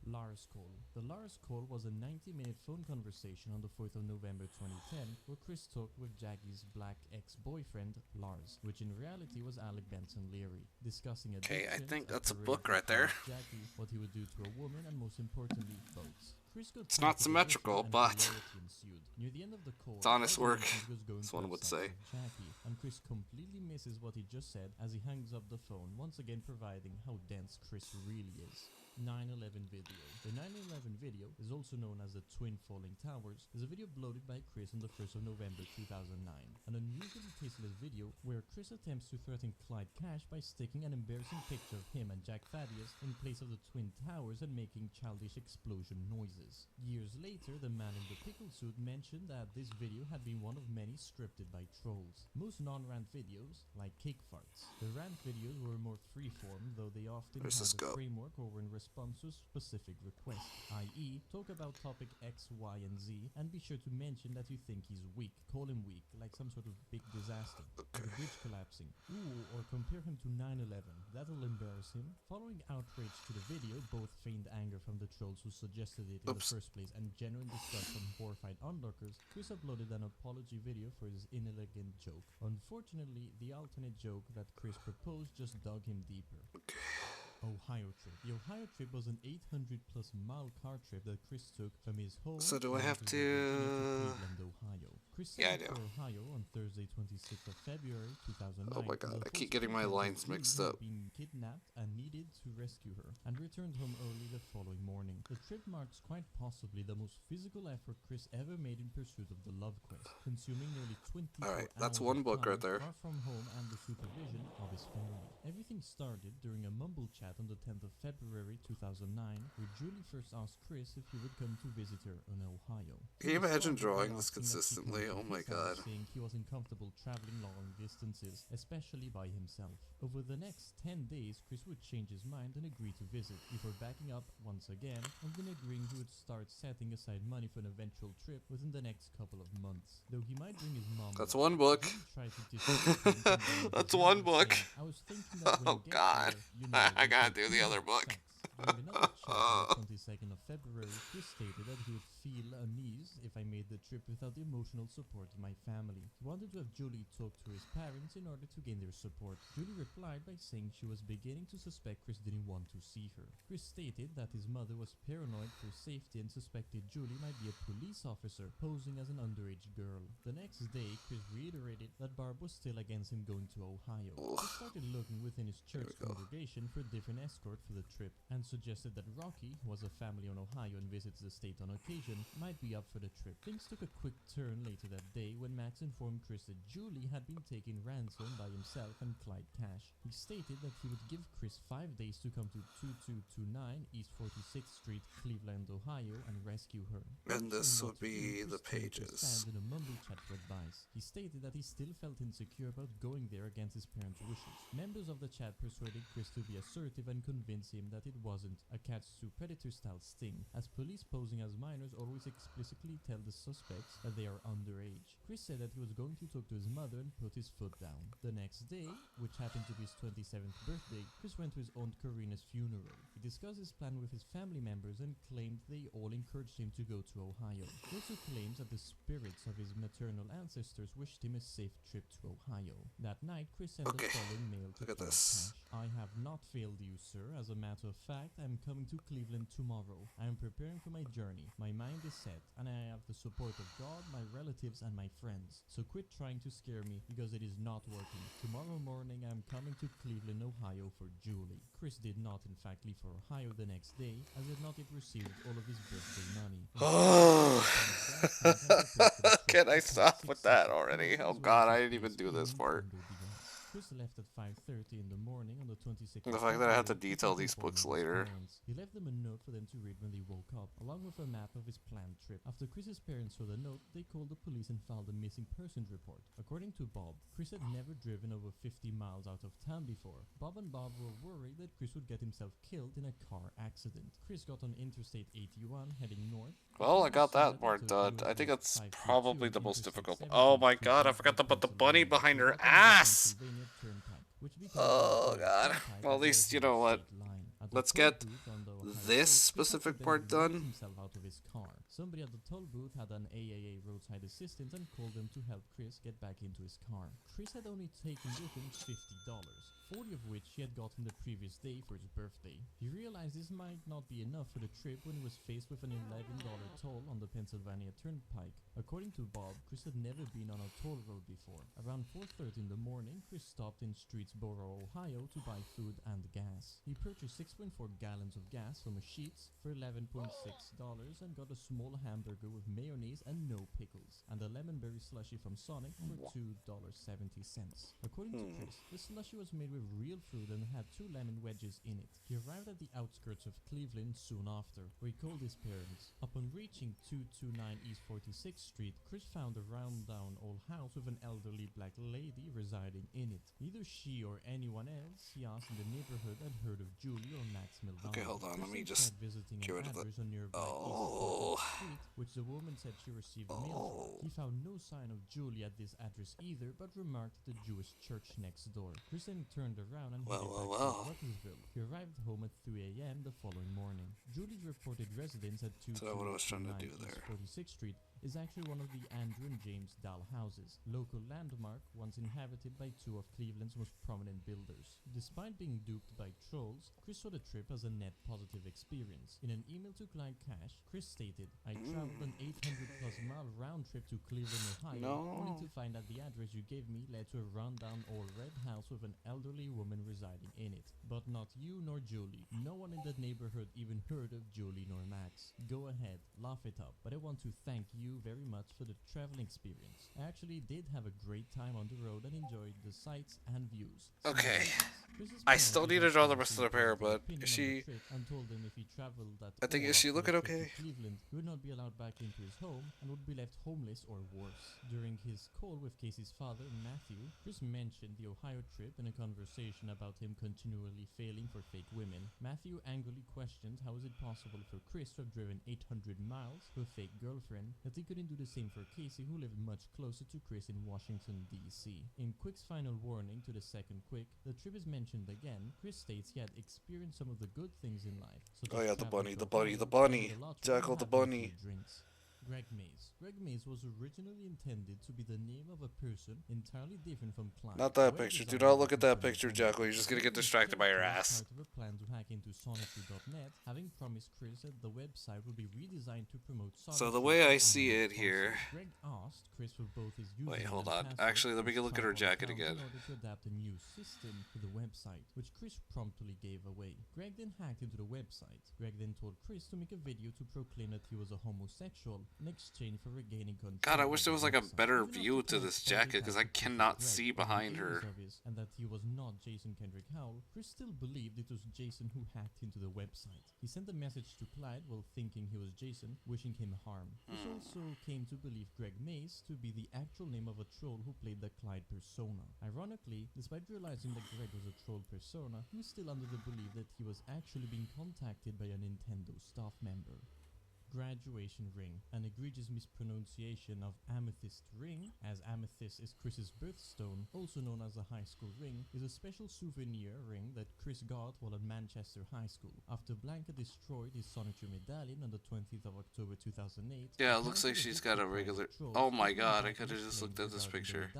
Lars call. The Lars call was a 90-minute phone conversation on the 4th of November 2010 where Chris talked with Jackie's black ex-boyfriend, Lars, which in reality was Alec Benson Leary, discussing Okay, I addictions, think that's a career book right there. with Jackie, what he would do to a woman, and most importantly, boats. Chris got It's not tired of the symmetrical, whistle and but hilarity ensued. Near the end of the call, it's honest Alec work, Benson was going to someone have would sex say. with Jackie, and Chris completely misses what he just said as he hangs up the phone, once again providing how dense Chris really is. 9/11 video. The 9/11 video is also known as the Twin Falling Towers, is a video uploaded by Chris on the 1st of November 2009. An unusually tasteless video where Chris attempts to threaten Clyde Cash by sticking an embarrassing picture of him and Jack Thaddeus in place of the Twin Towers and making childish explosion noises. Years later, the man in the pickle suit mentioned that this video had been one of many scripted by trolls. Most non-rant videos, like cake farts. The rant videos were more freeform, though they often Where's this had a go? framework or were in response to a specific request, i.e. talk about topic X, Y, and Z, and be sure to mention that you think he's weak. Call him weak, like some sort of big disaster, like a bridge collapsing. Ooh, or compare him to 9/11. That'll embarrass him. Following outrage to the video, both feigned anger from the trolls who suggested it in the first place and genuine disgust from horrified onlookers, Chris uploaded an apology video for his inelegant joke. Unfortunately, the alternate joke that Chris proposed just dug him deeper. Ohio trip. The Ohio trip was an 800+ mile car trip that Chris took from his home So do I have to to... Cleveland, Ohio. Chris Yeah, I set do. for Ohio on Thursday, 26th of February 2009. Oh my god, The I keep host getting my details that lines Julie mixed had up. been kidnapped and needed to rescue her, and returned home early the following morning. The trip marks quite possibly the most physical effort Chris ever made in pursuit of the love quest, consuming nearly 24 Alright, that's hours one of book time right there. far from home and the supervision of his family. Everything started during a mumble chat on the 10th of February 2009, where Julie first asked Chris if he would come to visit her in Ohio. Can you He imagine responded by drawing this asking that she consistently? come to Oh my his house, god. saying he was uncomfortable traveling long distances, especially by himself. Over the next 10 days, Chris would change his mind and agree to visit, before backing up once again, and then agreeing he would start setting aside money for an eventual trip within the next couple of months. Though he might bring his mom That's along, one book. Julie tried to dissuade him from going with That's his one mom, book. saying, I was thinking that when Oh you get god. there, you know, I we gotta could do the other have book. sex. During another chat on the 22nd of February, Chris stated that he would feel uneasy if I made the trip without the emotional support of my family. He wanted to have Julie talk to his parents in order to gain their support. Julie replied by saying she was beginning to suspect Chris didn't want to see her. Chris stated that his mother was paranoid for safety and suspected Julie might be a police officer posing as an underage girl. The next day, Chris reiterated that Barb was still against him going to Ohio. He started looking within his church congregation for a different escort for the trip, and suggested that Rocky, who has a family in Ohio and visits the state on occasion, might be up for the trip. Things took a quick turn later that day when Max informed Chris that Julie had been taken ransom by himself and Clyde Cash. He stated that he would give Chris 5 days to come to 2229 East 46th Street, Cleveland, Ohio, and rescue her. And this Unsure would what to be do, the Chris turned to his pages. fans in a mumble chat for advice. He stated that he still felt insecure about going there against his parents' wishes. Members of the chat persuaded Chris to be assertive and convince him that it wasn't a catch-to-predator style sting, as police posing as minors always explicitly tell the suspects that they are underage. Chris said that he was going to talk to his mother and put his foot down. The next day, which happened to be his 27th birthday, Chris went to his aunt Karina's funeral. He discussed his plan with his family members and claimed they all encouraged him to go to Ohio. He also claims that the spirits of his maternal ancestors wished him a safe trip to Ohio. That night, Chris sent the following mail to Look at Clyde this. Cash. I have not failed you, sir. As a matter of fact, fact, I am coming to Cleveland tomorrow. I am preparing for my journey. My mind is set, and I have the support of God, my relatives, and my friends. So quit trying to scare me, because it is not working. Tomorrow morning, I am coming to Cleveland, Ohio for Julie. Chris did not, in fact, leave for Ohio the next day, as he had not yet received all of his birthday money. Oh. Can I stop with that already? Oh god, I didn't even do this part. Chris left at 5:30 in the morning on the 26th. The fact that I have to detail these books later. He left them a note for them to read when they woke up, along with a map of his planned trip. After Chris's parents saw the note, they called the police and filed a missing persons report. According to Bob, Chris had never driven over 50 miles out of town before. Bob and Bob were worried that Chris would get himself killed in a car accident. Chris got on Interstate 81 heading north. Well, I got that part done. I think that's probably the most difficult. Oh my god, I forgot to put the bunny behind her ass! Oh god. Well, at least, you know what? Let's get this specific part done. Somebody at the toll booth had an AAA roadside assistant and called them to help Chris get back into his car. Chris had only taken with him $50. 40 of which he had gotten the previous day for his birthday. He realized this might not be enough for the trip when he was faced with an $11 toll on the Pennsylvania Turnpike. According to Bob, Chris had never been on a toll road before. Around 4:30 in the morning, Chris stopped in Streetsboro, Ohio to buy food and gas. He purchased 6.4 gallons of gas from a Sheetz for $11.6 and got a small hamburger with mayonnaise and no pickles, and a lemon berry slushie from Sonic for $2.70. According to Chris, the slushie was made with real fruit and had 2 lemon wedges in it. He arrived at the outskirts of Cleveland soon after, where he called his parents. Upon reaching 229 East 46th Street, Chris found a rundown old house with an elderly black lady residing in it. Neither she or anyone else he asked in the neighborhood had heard of Julie or Max Milvano. Okay, hold on, let me just get rid of that. Oh. Street, which the woman said she received mail from. He found no sign of Julie at this address either, but remarked the Jewish church next door. Chris then turned around and headed back to Rutgers. He arrived home at 3 a.m. the following morning. Julie's reported residence at 46th Street is actually one of the Andrew and James Dahl houses, local landmark once inhabited by 2 of Cleveland's most prominent builders. Despite being duped by trolls, Chris saw the trip as a net positive experience. In an email to Clyde Cash, Chris stated, "I traveled an 800-plus mile round trip to Cleveland, Ohio, only to find that the address you gave me led to a rundown old red house with an elderly woman residing in it. But not you nor Julie. No one in the neighborhood even heard of Julie nor Max. Go ahead, laugh it up, but I want to thank you very much for the traveling experience. I actually did have a great time on the road and enjoyed the sights and views." Okay. I still need to draw the rest of the pair, but is she... I think, is she looking okay? Cleveland, he would not be allowed back into his home and would be left homeless or worse. During his call with Casey's father, Matthew, Chris mentioned the Ohio trip in a conversation about him continually failing for fake women. Matthew angrily questioned how is it possible for Chris to have driven 800 miles for a fake girlfriend, that he couldn't do the same for Casey, who lived much closer to Chris in Washington, D.C. In Quick's final warning to the second Quick, the trip is mentioned again. Chris states he had experienced some of the good things in life. Oh yeah, the bunny. Jackal the bunny. Greg Mays. Greg Mays was originally intended to be the name of a person entirely different from Clyde. Not that picture. Do not look at that picture, Jackal. You're just gonna get distracted by your ass. Part of a plan to hack into Sonotry.net, having promised Chris that the website would be redesigned to promote Sonotry. So the way I see it here... Greg asked Chris for both his username. Wait, hold on. Actually, let me look at her jacket again. In order to adapt a new system to the website, which Chris promptly gave away. Greg then hacked into the website. Greg then told Chris to make a video to proclaim that he was a homosexual in exchange for regaining control. God, I wish there was like a better view to this jacket because I cannot see behind her. And that he was not Jason Kendrick Howell, Chris still believed it was Jason who hacked into the website. He sent a message to Clyde while thinking he was Jason, wishing him harm. Chris also came to believe Greg Mays to be the actual name of a troll who played the Clyde persona. Ironically, despite realizing that Greg was a troll persona, he was still under the belief that he was actually being contacted by a Nintendo staff member. graduation ring, an egregious mispronunciation of amethyst ring, as amethyst is Chris's birthstone, also known as a high school ring, is a special souvenir ring that Chris got while at Manchester High School. After Blanca destroyed his sonetry medallion on the 20th of October 2008, Yeah, it looks like she's got a regular... Oh my god, I could have just looked at this picture.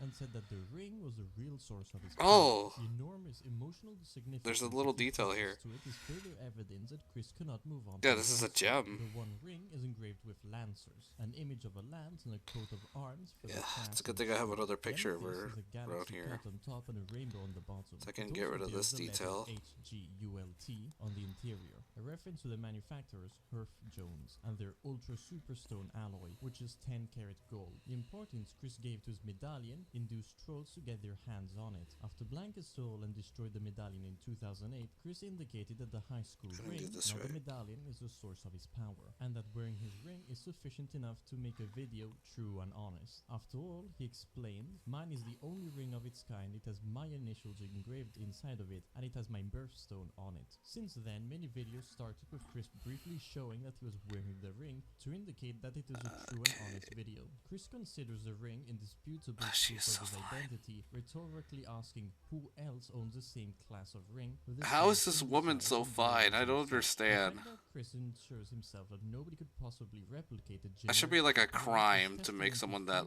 And said that the ring was the real source of his Oh! The enormous emotional significance There's a little detail here. to it is further evidence that Chris cannot move on. Yeah, this is a gem. The one ring is engraved with lancers, an image of a lance and a coat of arms for Yeah, it's a good thing I have another picture of her around here. On top and a rainbow on the bottom. So I can get rid of this detail. HGULT on the interior, a reference to the manufacturers Herf Jones and their Ultra Superstone alloy, which is 10-karat gold. The importance Chris gave to his medallion induced trolls to get their hands on it. After Blanca stole and destroyed the medallion in 2008, Chris indicated that the high school ring, not the medallion, is the source of his power, and that wearing his ring is sufficient enough to make a video true and honest. After all, he explained, mine is the only ring of its kind. It has my initials engraved inside of it, and it has my birthstone on it. Since then, many videos started with Chris briefly showing that he was wearing the ring to indicate that it is a true and honest video. Chris considers the ring indisputable proof of his identity, rhetorically asking who else owns the same class of ring. How is this woman so fine? I don't understand. Chris ensures himself that nobody could possibly replicate the That should be like a crime to make someone that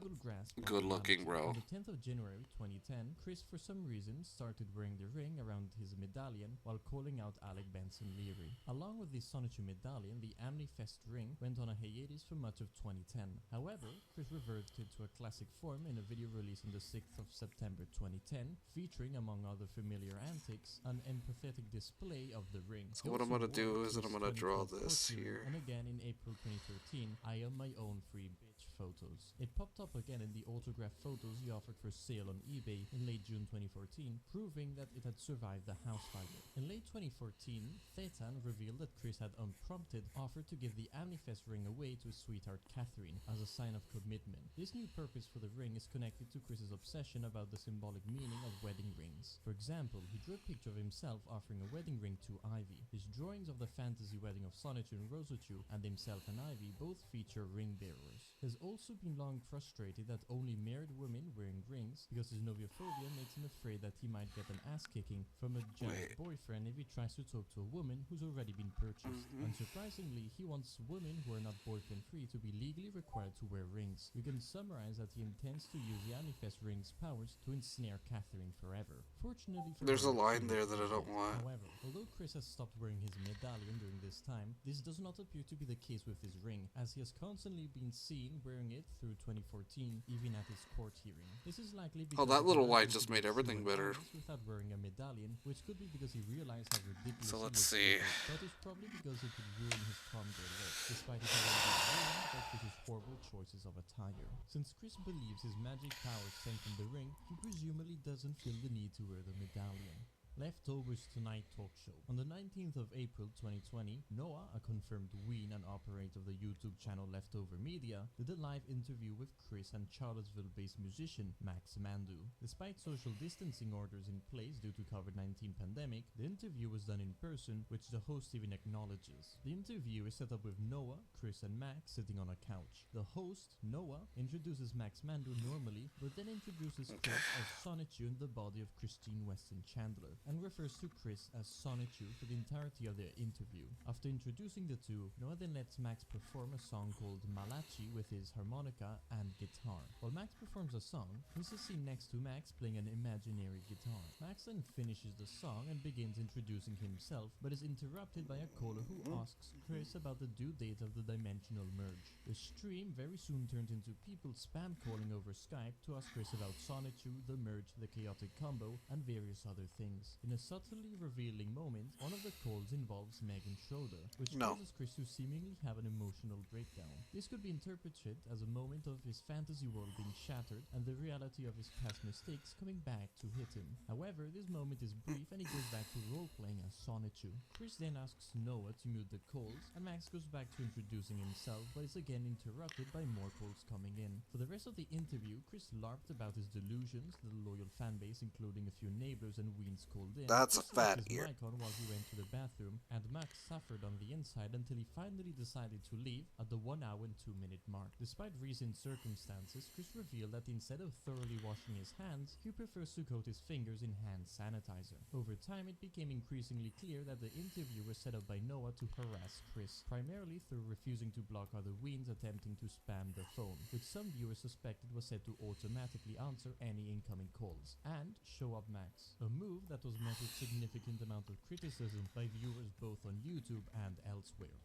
good looking, bro. On the 10th of January 2010, Chris for some reason started wearing the ring around his medallion while calling out Alec Benson Leary. Along with the sonetry medallion, the Amnifest ring went on a hiatus for much of 2010. However, Chris reverted to a classic form in a video released on the 6th of September 2010, featuring among other familiar antics, an empathetic display of the ring. So what I'm gonna do is that I'm gonna draw this here. And again in April 2013, I am my own free bitch photos. It popped up again in the autograph photos he offered for sale on eBay in late June 2014, proving that it had survived the house fire. In late 2014, Thetan revealed that Chris had unprompted offered to give the Amnifest ring away to his sweetheart Catherine as a sign of commitment. This new purpose for the ring is connected to Chris's obsession about the symbolic meaning of wedding rings. For example, he drew a picture of himself offering a wedding ring to Ivy. His drawings of the fantasy wedding of Sonichu and Rosochu and himself and Ivy both feature ring bearers. He has also been long frustrated that only married women wearing rings because his noviophobia makes him afraid that he might get an ass kicking from a jealous boyfriend if he tries to talk to a woman who's already been purchased. Unsurprisingly, he wants women who are not boyfriend free to be legally required to wear rings. We can summarize that he intends to use the Amnifest ring's powers to ensnare Catherine forever. Fortunately for There's a line there that I don't want. However, although Chris has stopped wearing his medallion during this time, this does not appear to be the case with his ring, as he has constantly been seen wearing it through 2014, even at his court hearing. This is likely because that little line just made everything better. Without wearing a medallion, which could be because he realized how ridiculous So let's it see. but it's probably because it could ruin his Tom Gray look, despite it having been ruined by Chris's horrible choices of attire. Since Chris believes his magic powers stem from the ring, he presumably doesn't feel the need to wear the medallion. Leftovers Tonight talk show. On the 19th of April 2020, Noah, a confirmed ween and operator of the YouTube channel Leftover Media, did a live interview with Chris and Charlottesville-based musician Max Mandu. Despite social distancing orders in place due to COVID-19 pandemic, the interview was done in person, which the host even acknowledges. The interview is set up with Noah, Chris and Max sitting on a couch. The host, Noah, introduces Max Mandu normally, but then introduces Chris as Sonichu in the body of Christine Weston Chandler, and refers to Chris as Sonichu for the entirety of their interview. After introducing the two, Noah then lets Max perform a song called Malachi with his harmonica and guitar. While Max performs a song, Chris is seen next to Max playing an imaginary guitar. Max then finishes the song and begins introducing himself, but is interrupted by a caller who asks Chris about the due date of the dimensional merge. The stream very soon turns into people spam calling over Skype to ask Chris about Sonichu, the merge, the chaotic combo, and various other things. In a subtly revealing moment, one of the calls involves Megan Schroeder, which causes Chris to seemingly have an emotional breakdown. This could be interpreted as a moment of his fantasy world being shattered and the reality of his past mistakes coming back to hit him. However, this moment is brief and he goes back to role-playing as Sonichu. Chris then asks Noah to mute the calls, and Max goes back to introducing himself, but is again interrupted by more calls coming in. For the rest of the interview, Chris larped about his delusions, the loyal fanbase including a few neighbors and Weens calling called in. That's a Chris fat left his ear. mic on while he went to the bathroom, and Max suffered on the inside until he finally decided to leave at the 1 hour and 2 minute mark. Despite recent circumstances, Chris revealed that instead of thoroughly washing his hands, he prefers to coat his fingers in hand sanitizer. Over time, it became increasingly clear that the interview was set up by Noah to harass Chris, primarily through refusing to block other Weens attempting to spam the phone, which some viewers suspected was set to automatically answer any incoming calls, and show up Max, a move that was met with significant amount of criticism by viewers both on YouTube and elsewhere.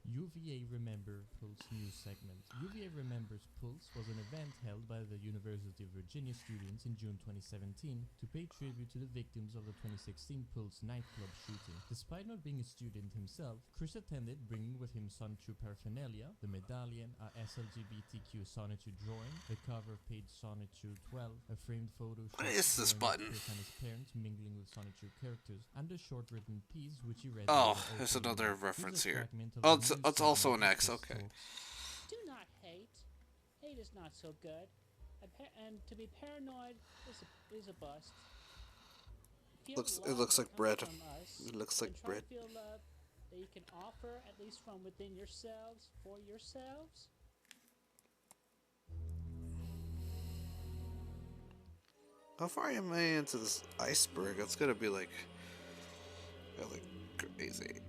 UVA Remember Pulse news segment. UVA Remembers Pulse was an event held by the University of Virginia students in June 2017 to pay tribute to the victims of the 2016 Pulse nightclub shooting. Despite not being a student himself, Chris attended, bringing with him Sonichu paraphernalia, the medallion, a SLGBTQ Sonichu drawing, the cover of page Sonichu 12, a framed photo What is this button? Chris and his parents mingling with Sonichu characters, and a short written piece which he read. Oh, there's another reference here. Oh, it's also an X, okay. Do not hate. Hate is not so good. And to be paranoid is a bust. It looks like bread. It looks like bread. Feel love that you can offer, at least from within yourselves, for yourselves. How far am I into this iceberg? It's gonna be like crazy.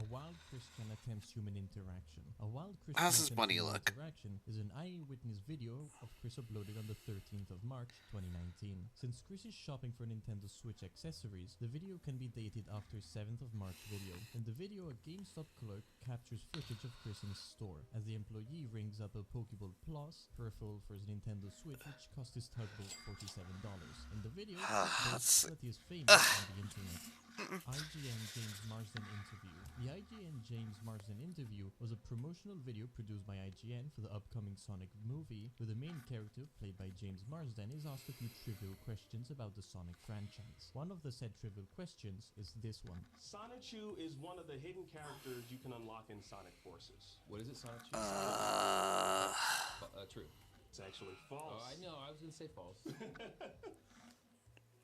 A wild Christian attempts human interaction. A wild Christian How's his bunny human look? interaction is an eyewitness video of Chris uploaded on the 13th of March 2019. Since Chris is shopping for Nintendo Switch accessories, the video can be dated after 7th of March video. In the video, a GameStop clerk captures footage of Chris in his store as the employee rings up a Pokeball Plus peripheral for his Nintendo Switch, which cost his tugboat $47. In the video, Chris boasts that he is famous on the internet. IGN James Marsden interview. The IGN James Marsden interview was a promotional video produced by IGN for the upcoming Sonic movie, where the main character, played by James Marsden, is asked a few trivial questions about the Sonic franchise. One of the said trivial questions is this one. Sonichu is one of the hidden characters you can unlock in Sonic Forces. What is it, Sonichu? True. It's actually false. Oh, I know. I was going to say false.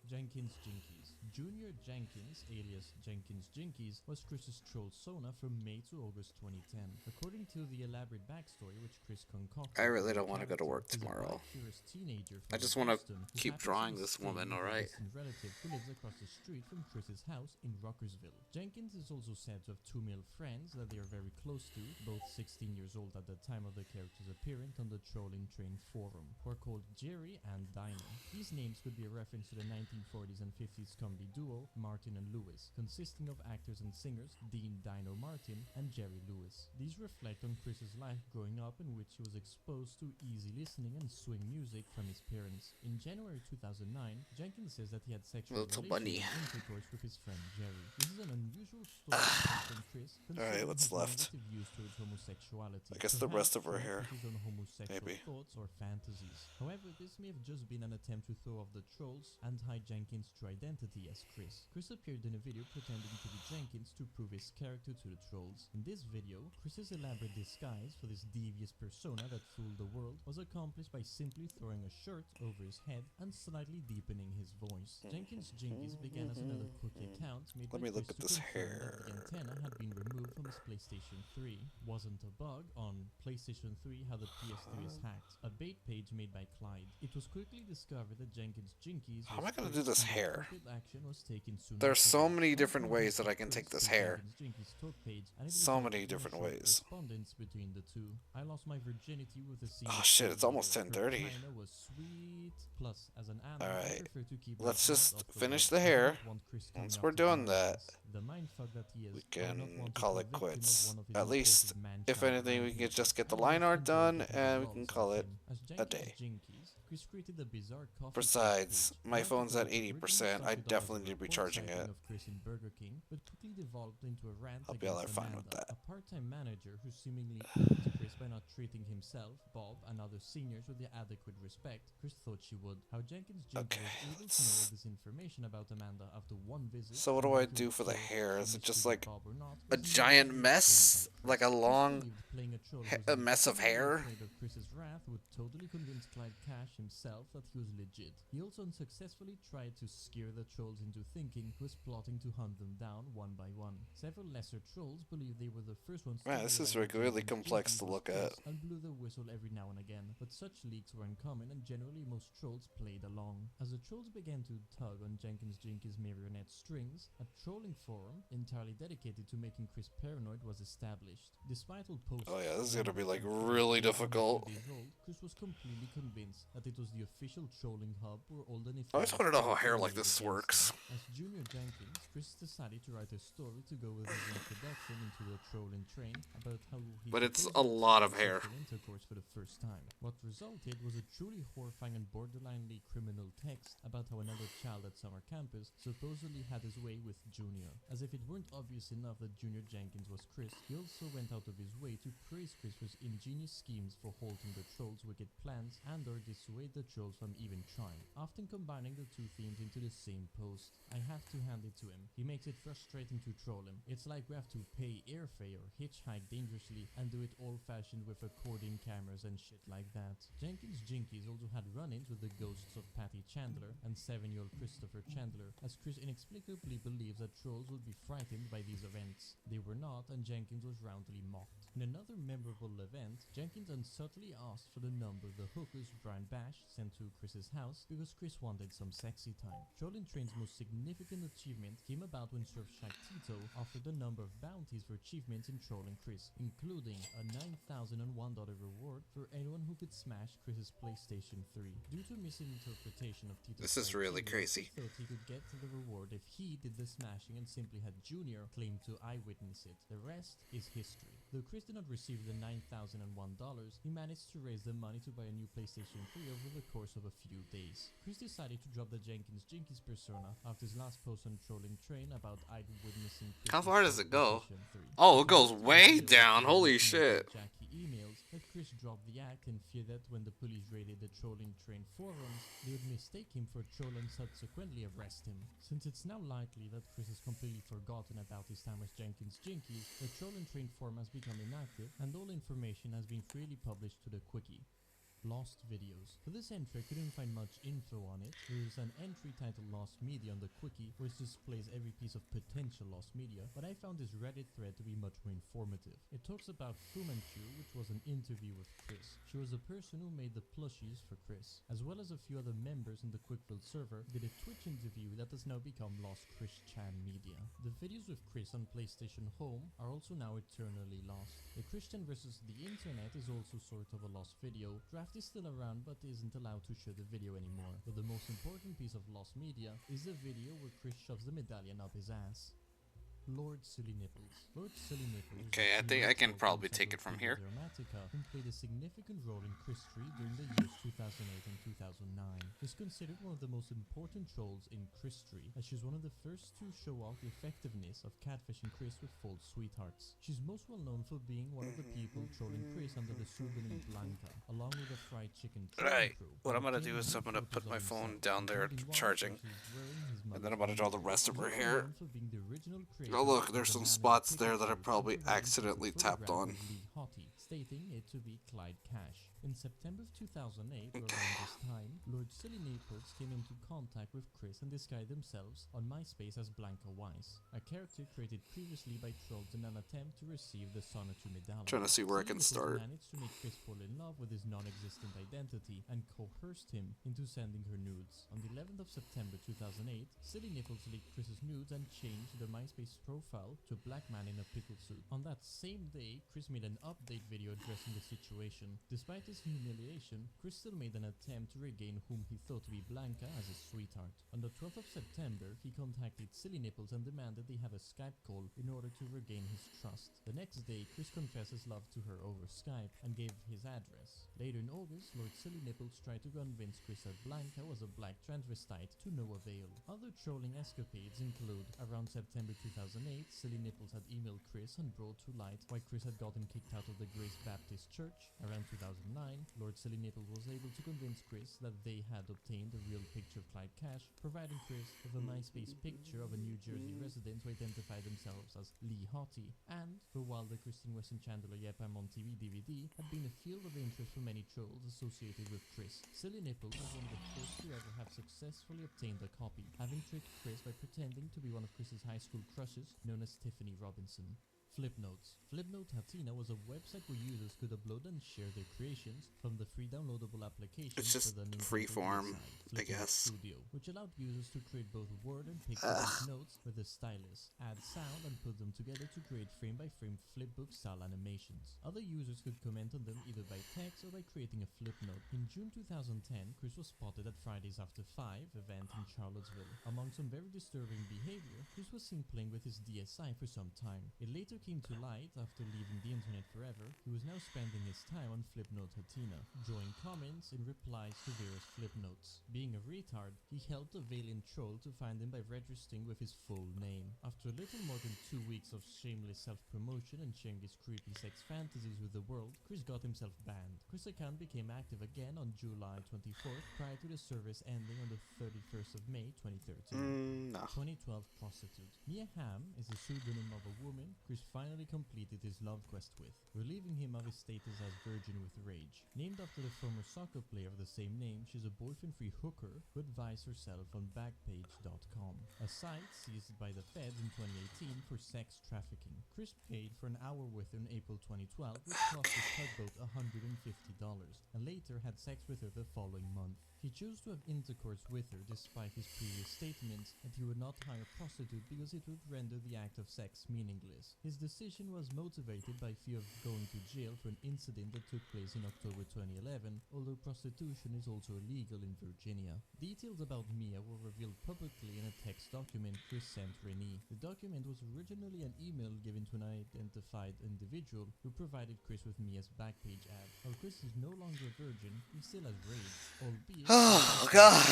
Jenkins Jinkies. Junior Jenkins, alias Jenkins Jinkies, was Chris's troll Sona from May to August 2010. According to the elaborate backstory which Chris concocted, I really don't want to go to work tomorrow. I just want to keep drawing this woman, alright? Relative who lives across the street from Chris's house in Rockersville. Jenkins is also said to have two male friends that they are very close to, both 16 years old at the time of the character's appearance on the Trolling Train forum, who are called Jerry and Dino. These names could be a reference to the 1940s and 50s comedy duo Martin and Lewis, consisting of actors and singers Dean Dino Martin and Jerry Lewis. These reflect on Chris's life growing up, in which he was exposed to easy listening and swing music from his parents. In January 2009, Jenkins says that he had sexual relations and intercourse with his friend Jerry. This is an unusual story from Chris, Alright, what's left? views towards homosexuality. I guess the rest of her hair. His own homosexual Maybe. thoughts or fantasies. However, this may have just been an attempt to throw off the trolls and hide Jenkins' true identity as Chris. Chris appeared in a video pretending to be Jenkins to prove his character to the trolls. In this video, Chris's elaborate disguise for this devious persona that fooled the world was accomplished by simply throwing a shirt over his head and slightly deepening his voice. Jenkins Jinkies began as another quickie account made Let by me look Chris at to this confirm hair. that the antenna had been removed from his PlayStation 3. Wasn't a bug. On PlayStation 3 how the PS3 is hacked. A bait page made by Clyde. It was quickly discovered that Jenkins Jinkies How am I gonna do this hair? action was taken soon There's after so that. many different ways that I can take this hair. Jenkins talk page, and it So was many a different short ways. Correspondence between the two. I lost my virginity with a scene Oh of shit, it's almost her 10:30. vagina was sweet. Plus, as an animal, Alright, I prefer to keep let's my just hands off the finish wood. the I hair. don't want Chris coming Once up we're to doing my that, ass. The mindfuck that he is, we I would not can want to call fall it victim of quits. one of his At least, impulsive man if child anything, we behavior. can just get the I line always art enjoyed done the and we loves can of call it him. As a Jenkins day. Jinkies, Chris created a bizarre coffee Besides, page. my phone's at Originally 80%. I started off as definitely a need to be report charging sighting it. of Chris in Burger King, but quickly devolved into a rant I'll be all against right, fine with Amanda, that. a part-time manager who seemingly owed to Chris by not treating himself, Bob, and other seniors with the adequate respect Chris thought she would. How Jenkins Okay, was able to know all this information about Amanda after one visit. So what do and I whether do it for the served hair? to Is it just mistreated like Bob or not a was never giant fully mess? explained by Like Chris. a long, Chris believed playing a troll a mess of hair? afraid of Chris's wrath would totally convince Clyde Cash himself that he was legit. He also unsuccessfully tried to scare the trolls into thinking he was plotting to hunt them down one by one. Several lesser trolls believed they were the first ones to Man, this is realize that really Jenkins complex Jinkies to was look Chris at. and blew the whistle every now and again, but such leaks were uncommon and generally most trolls played along. As the trolls began to tug on Jenkins Jinkies marionette strings, a trolling forum entirely dedicated to making Chris paranoid was established. Despite all posts, Oh yeah, this is gonna be like really difficult. Chris was completely convinced that it was the official trolling hub where all the I just want to know how hair like this works. As Junior Jenkins, Chris decided to write a story to go with his introduction into the trolling train about how he But it's supposedly a lot of experienced hair. sexual intercourse for the first time. What resulted was a truly horrifying and borderlinely criminal text about how another child at summer campus supposedly had his way with Junior. As if it weren't obvious enough that Junior Jenkins was Chris, he also went out of his way to praise Chris for his ingenious schemes for halting the trolls' wicked plans and or dissuade the trolls from even trying, often combining the two themes into the same post. I have to hand it to him. He makes it frustrating to troll him. It's like we have to pay airfare or hitchhike dangerously and do it old-fashioned with recording cameras and shit like that. Jenkins Jinkies also had run-ins with the ghosts of Patty Chandler and 7-year-old Christopher Chandler, as Chris inexplicably believes that trolls would be frightened by these events. They were not, and Jenkins was roundly mocked. In another memorable event, Jenkins unsubtly asked for the number the hookers Brian Bash sent to Chris's house because Chris wanted some sexy time. Trolling Train's most significant achievement came about when Surfshark Tito offered a number of bounties for achievements in trolling Chris, including a $9,001 reward for anyone who could smash Chris's PlayStation 3. Due to misinterpretation of Tito's This is really criteria, crazy. he thought he could get to the reward if he did the smashing and simply had Junior claim to eyewitness it. The rest is history. Though Chris did not receive the $9,001, he managed to raise the money to buy a new PlayStation 3 over the course of a few days. Chris decided to drop the Jenkins Jinkies persona after his last post on Trolling Train about eyewitnessing Chris How far does it go? PlayStation 3. Oh, it goes way down. Holy shit. Jackie emails that Chris dropped the act and feared that when the police raided the Trolling Train forums, they would mistake him for a troll and subsequently arrest him. Since it's now likely that Chris has completely forgotten about his time as Jenkins Jinkies, the Trolling Train forum has become inactive and all information has been freely published to the Quickie. Lost videos. For this entry, I couldn't find much info on it. There is an entry titled Lost Media on the Quickie, which displays every piece of potential lost media, but I found this Reddit thread to be much more informative. It talks about Fu Manchu, which was an interview with Chris. She was the person who made the plushies for Chris, as well as a few other members in the Quickbuild server, did a Twitch interview that has now become Lost Chris Chan Media. The videos with Chris on PlayStation Home are also now eternally lost. The Christian versus the Internet is also sort of a lost video. Draft is still around but isn't allowed to show the video anymore. But the most important piece of lost media is the video where Chris shoves the medallion up his ass. Lord Silly Nipples. Lord Silly Nipples. Okay, I think I can probably take it from here. Who played a significant role in Chris 3 during the years 2008 and 2009. She's considered one of the most important trolls in Chris 3, as she's one of the first to show off the effectiveness of catfishing Chris with false sweethearts. She's most well known for being one of the people trolling Chris under the pseudonym Blanca, along with the fried chicken trolling Alright, crew. what I'm gonna do is I'm gonna put my phone down there charging, and then I'm gonna draw the rest of her hair. Oh look, there's some spots there that I probably accidentally tapped on. Stating it to be Clyde Cash. In September of 2008, or around this time, Lord Silly Naples came into contact with Chris and described themselves on MySpace as Blanca Weiss, a character created previously by trolls in an attempt to receive the Sonatu medallion. Trying to see where I can start. Managed to make Chris fall in love with his non-existent identity and coerced him into sending her nudes. On the 11th of September 2008, Silly Nipples leaked Chris's nudes and changed the MySpace profile to a black man in a pickle suit. On that same day, Chris made an update video addressing the situation. Despite his humiliation, Chris still made an attempt to regain whom he thought to be Blanca as a sweetheart. On the 12th of September, he contacted Silly Nipples and demanded they have a Skype call in order to regain his trust. The next day, Chris confessed his love to her over Skype and gave his address. Later in August, Lord Silly Nipples tried to convince Chris that Blanca was a black transvestite to no avail. Other trolling escapades include, around September 2008, Silly Nipples had emailed Chris and brought to light why Chris had gotten kicked out of the Grace Baptist Church. Around 2009, Lord Silly Nipples was able to convince Chris that they had obtained a real picture of Clyde Cash, providing Chris with a MySpace picture of a New Jersey resident who identified themselves as Lee Hottie. And, for a while, the Kristen Wesson Chandler Yep I'm on TV DVD had been a field of interest for many trolls associated with Chris. Silly Nipples was one of the first to ever have successfully obtained a copy, having tricked Chris by pretending to be one of Chris's high school crushes known as Tiffany Robinson. Flipnotes. Flipnote Hatina was a website where users could upload and share their creations from the free downloadable application It's just for the Nintendo freeform, website, I Flipnote guess. Studio, which allowed users to create both word and picture-based notes with a stylus, add sound, and put them together to create frame-by-frame flipbook-style animations. Other users could comment on them either by text or by creating a flipnote. In June 2010, Chris was spotted at Fridays After 5 event in Charlottesville. Among some very disturbing behavior, Chris was seen playing with his DSi for some time. It later came to light after leaving the internet forever. He was now spending his time on Flipnote Hatina, drawing comments in replies to various flipnotes. Being a retard, he helped a Valiant troll to find him by registering with his full name. After a little more than 2 weeks of shameless self-promotion and sharing his creepy sex fantasies with the world, Chris got himself banned. Chris' account became active again on July 24th, prior to the service ending on the 31st of May 2013. No. 2012 prostitute. Mia Hamm is the pseudonym of a woman Chris finally completed his love quest with, relieving him of his status as virgin with rage. Named after the former soccer player of the same name, she's a boyfriend-free hooker who advised herself on Backpage.com, a site seized by the feds in 2018 for sex trafficking. Chris paid for an hour with her in April 2012, which cost his tugboat $150, and later had sex with her the following month. He chose to have intercourse with her despite his previous statements that he would not hire a prostitute because it would render the act of sex meaningless. His decision was motivated by fear of going to jail for an incident that took place in October 2011, although prostitution is also illegal in Virginia. Details about Mia were revealed publicly in a text document Chris sent Renee. The document was originally an email given to an identified individual who provided Chris with Mia's Backpage ad. While Chris is no longer a virgin, he still has rage, albeit Oh, God.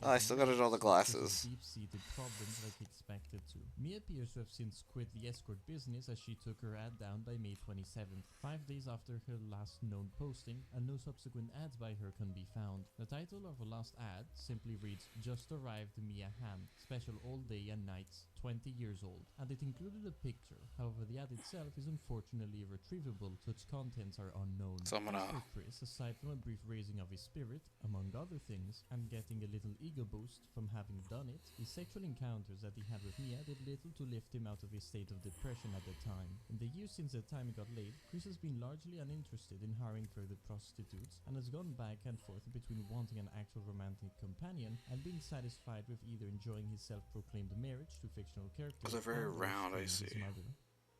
I still gotta draw the glasses. Deep-seated problems like he expected to. Mia appears to have since quit the escort business as she took her ad down by May 27th, 5 days after her last known posting, and no subsequent ads by her can be found. The title of her last ad simply reads, "Just arrived Mia Hamm, special all day and nights, 20 years old," and it included a picture. However, the ad itself is unfortunately irretrievable, so its contents are unknown. So I'm gonna... As for Chris, aside from a brief raising of his spirit, among other things, and getting a little ego boost from having done it, his sexual encounters that he had with Mia did little to lift him out of his state of depression at the time. In the years since the time he got laid, Chris has been largely uninterested in hiring further prostitutes, and has gone back and forth between wanting an actual romantic companion and being satisfied with either enjoying his self-proclaimed marriage to fictional characters. Those are very or round, I his see. mother.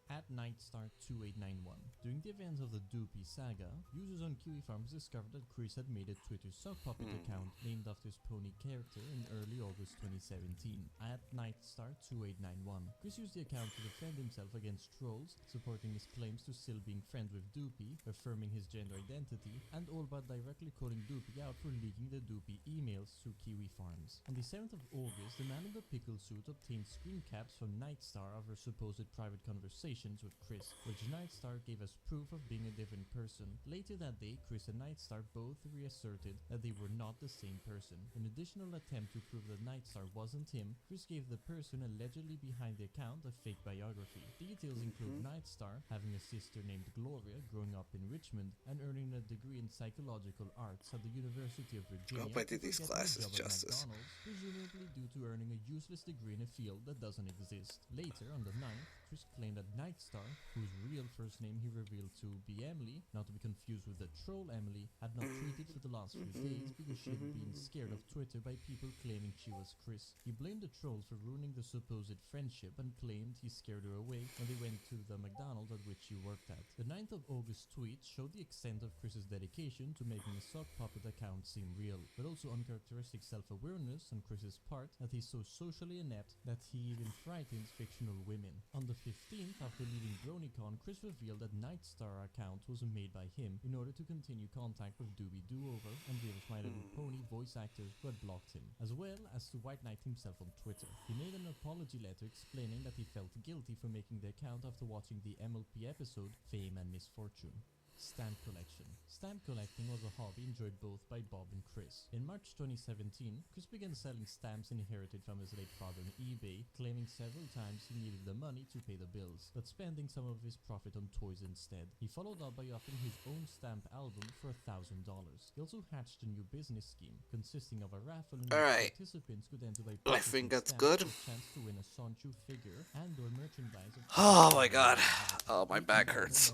At Nightstar2891. During the events of the Doopy saga, users on Kiwi Farms discovered that Chris had made a Twitter sock puppet account named after his pony character in early August 2017. At Nightstar2891. Chris used the account to defend himself against trolls, supporting his claims to still being friends with Doopy, affirming his gender identity, and all but directly calling Doopy out for leaking the Doopy emails to Kiwi Farms. On the 7th of August, the man in the pickle suit obtained screen caps from Nightstar of her supposed private conversation with Chris, which Nightstar gave as proof of being a different person. Later that day, Chris and Nightstar both reasserted that they were not the same person. In an additional attempt to prove that Nightstar wasn't him, Chris gave the person allegedly behind the account a fake biography. Details include Nightstar having a sister named Gloria, growing up in Richmond, and earning a degree in psychological arts at the University of Virginia. I hope I did these before getting a classes job at justice. McDonald's, presumably due to earning a useless degree in a field that doesn't exist. Later, on the 9th, Chris claimed that Nightstar, whose real first name he revealed to be Emily, not to be confused with the troll Emily, had not tweeted for the last few days because she had been scared of Twitter by people claiming she was Chris. He blamed the trolls for ruining the supposed friendship and claimed he scared her away when they went to the McDonald's at which she worked at. The 9th of August tweet showed the extent of Chris's dedication to making a sock puppet account seem real, but also uncharacteristic self-awareness on Chris's part that he's so socially inept that he even frightens fictional women. On the 15th, after leaving BronyCon, Chris revealed that Nightstar account was made by him in order to continue contact with Doobie Doover and the other My Little Pony voice actors who had blocked him, as well as to White Knight himself on Twitter. He made an apology letter explaining that he felt guilty for making the account after watching the MLP episode Fame and Misfortune. Stamp collection. Stamp collecting was a hobby enjoyed both by Bob and Chris. In March 2017, Chris began selling stamps inherited from his late father on eBay, claiming several times he needed the money to pay the bills, but spending some of his profit on toys instead. He followed up by offering his own stamp album for $1,000. He also hatched a new business scheme, consisting of a raffle in which participants could enter by I think that's good. a chance to win a Sonchu figure and or merchandise of Oh my god. Oh, my back hurts.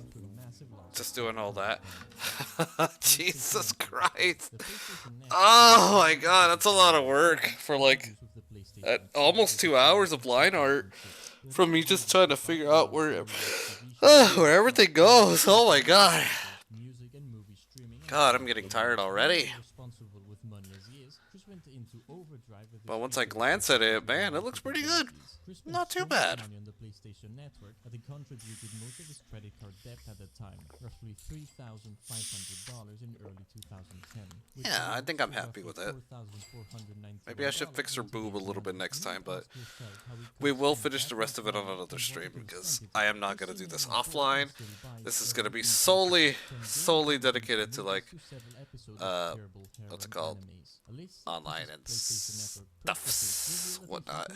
Just doing all that. Jesus Christ. Oh my god, that's a lot of work for like almost 2 hours of line art from me just trying to figure out where everything goes. Oh my god. God, I'm getting tired already. But once I glance at it, man, it looks pretty good. Not too bad. On the PlayStation Network, that he contributed most of his credit card debt at the time, roughly $3,500 in early 2010. Yeah, I think I'm happy with it. Maybe I should fix her boob a little bit next time, but we will finish the rest of it on another stream because I am not going to do this offline. This is going to be solely dedicated to like, what's it called? Online and stuff, whatnot.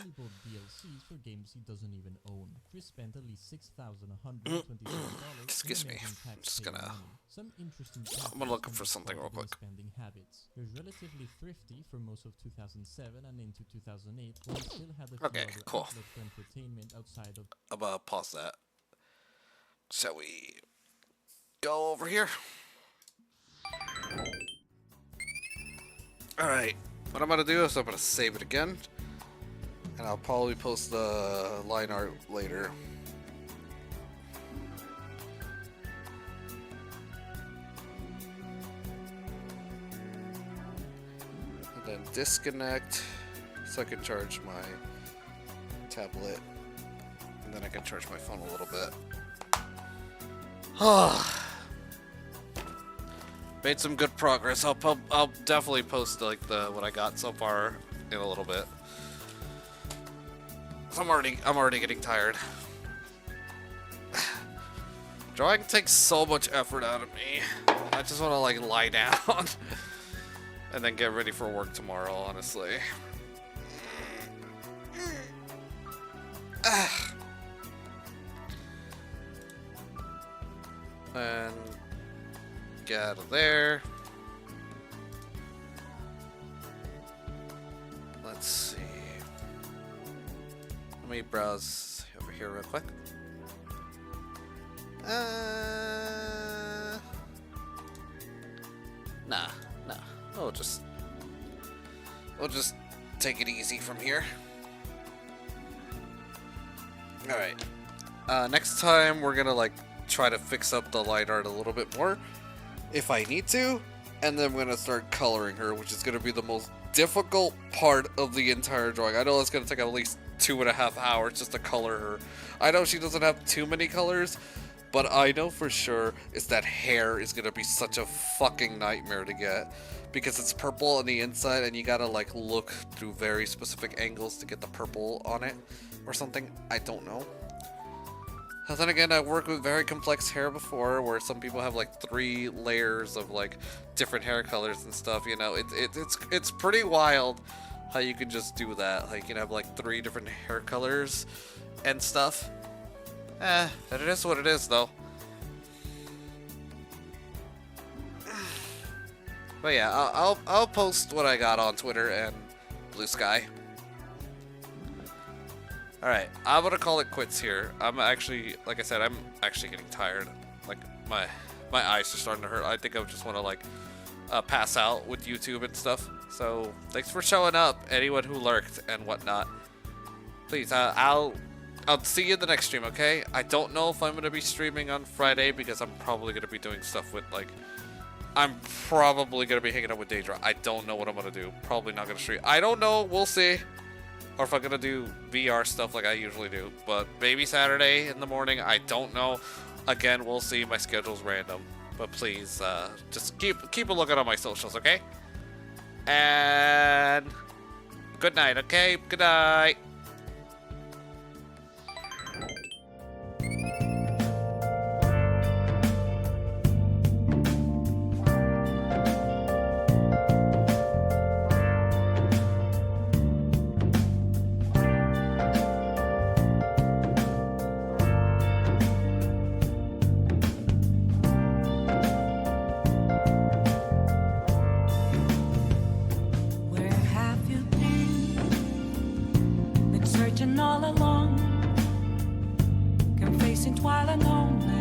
For games he doesn't even own. Chris spent at least $6,127. Excuse me. I'm just gonna. Some interesting I'm gonna look for something real quick. Spending habits. He was relatively thrifty for most of 2007 and into 2008, when he still had a Okay, cool. for entertainment outside of. I'm gonna pause that. Shall we go over here? Alright, what I'm gonna do is I'm gonna save it again. And I'll probably post the line art later. And then disconnect so I can charge my tablet. And then I can charge my phone a little bit. Made some good progress. I'll definitely post like what I got so far in a little bit. I'm already getting tired. Drawing takes so much effort out of me. I just want to like lie down and then get ready for work tomorrow, honestly. And get out of there. Let's see. Let me browse over here real quick. Nah. We'll just take it easy from here. Alright. Next time we're gonna like try to fix up the line art a little bit more if I need to, and then I'm gonna start coloring her, which is gonna be the most difficult part of the entire drawing. I know it's gonna take at least 2.5 hours just to color her. I know she doesn't have too many colors, but I know for sure is that hair is gonna be such a fucking nightmare to get because it's purple on the inside and you gotta like look through very specific angles to get the purple on it or something. I don't know. And then again, I've worked with very complex hair before where some people have like 3 layers of like different hair colors and stuff, you know. It's pretty wild how you can just do that. Like, you know, have like 3 different hair colors and stuff. It is what it is though. But yeah, I'll post what I got on Twitter and Blue Sky. Alright, I'm gonna call it quits here. I'm actually, like I said, I'm actually getting tired. Like, my eyes are starting to hurt. I think I just want to, like, pass out with YouTube and stuff. So, thanks for showing up, anyone who lurked and whatnot. Please, I'll see you in the next stream, okay? I don't know if I'm gonna be streaming on Friday because I'm probably gonna be doing stuff with, like, I'm probably gonna be hanging out with Daedra. I don't know what I'm gonna do. Probably not gonna stream. I don't know. We'll see. Or if I'm gonna do VR stuff like I usually do. But maybe Saturday in the morning. I don't know. Again, we'll see. My schedule's random. But please, just keep a lookout on my socials, okay? And good night, okay? Good night. All along, confessing while alone.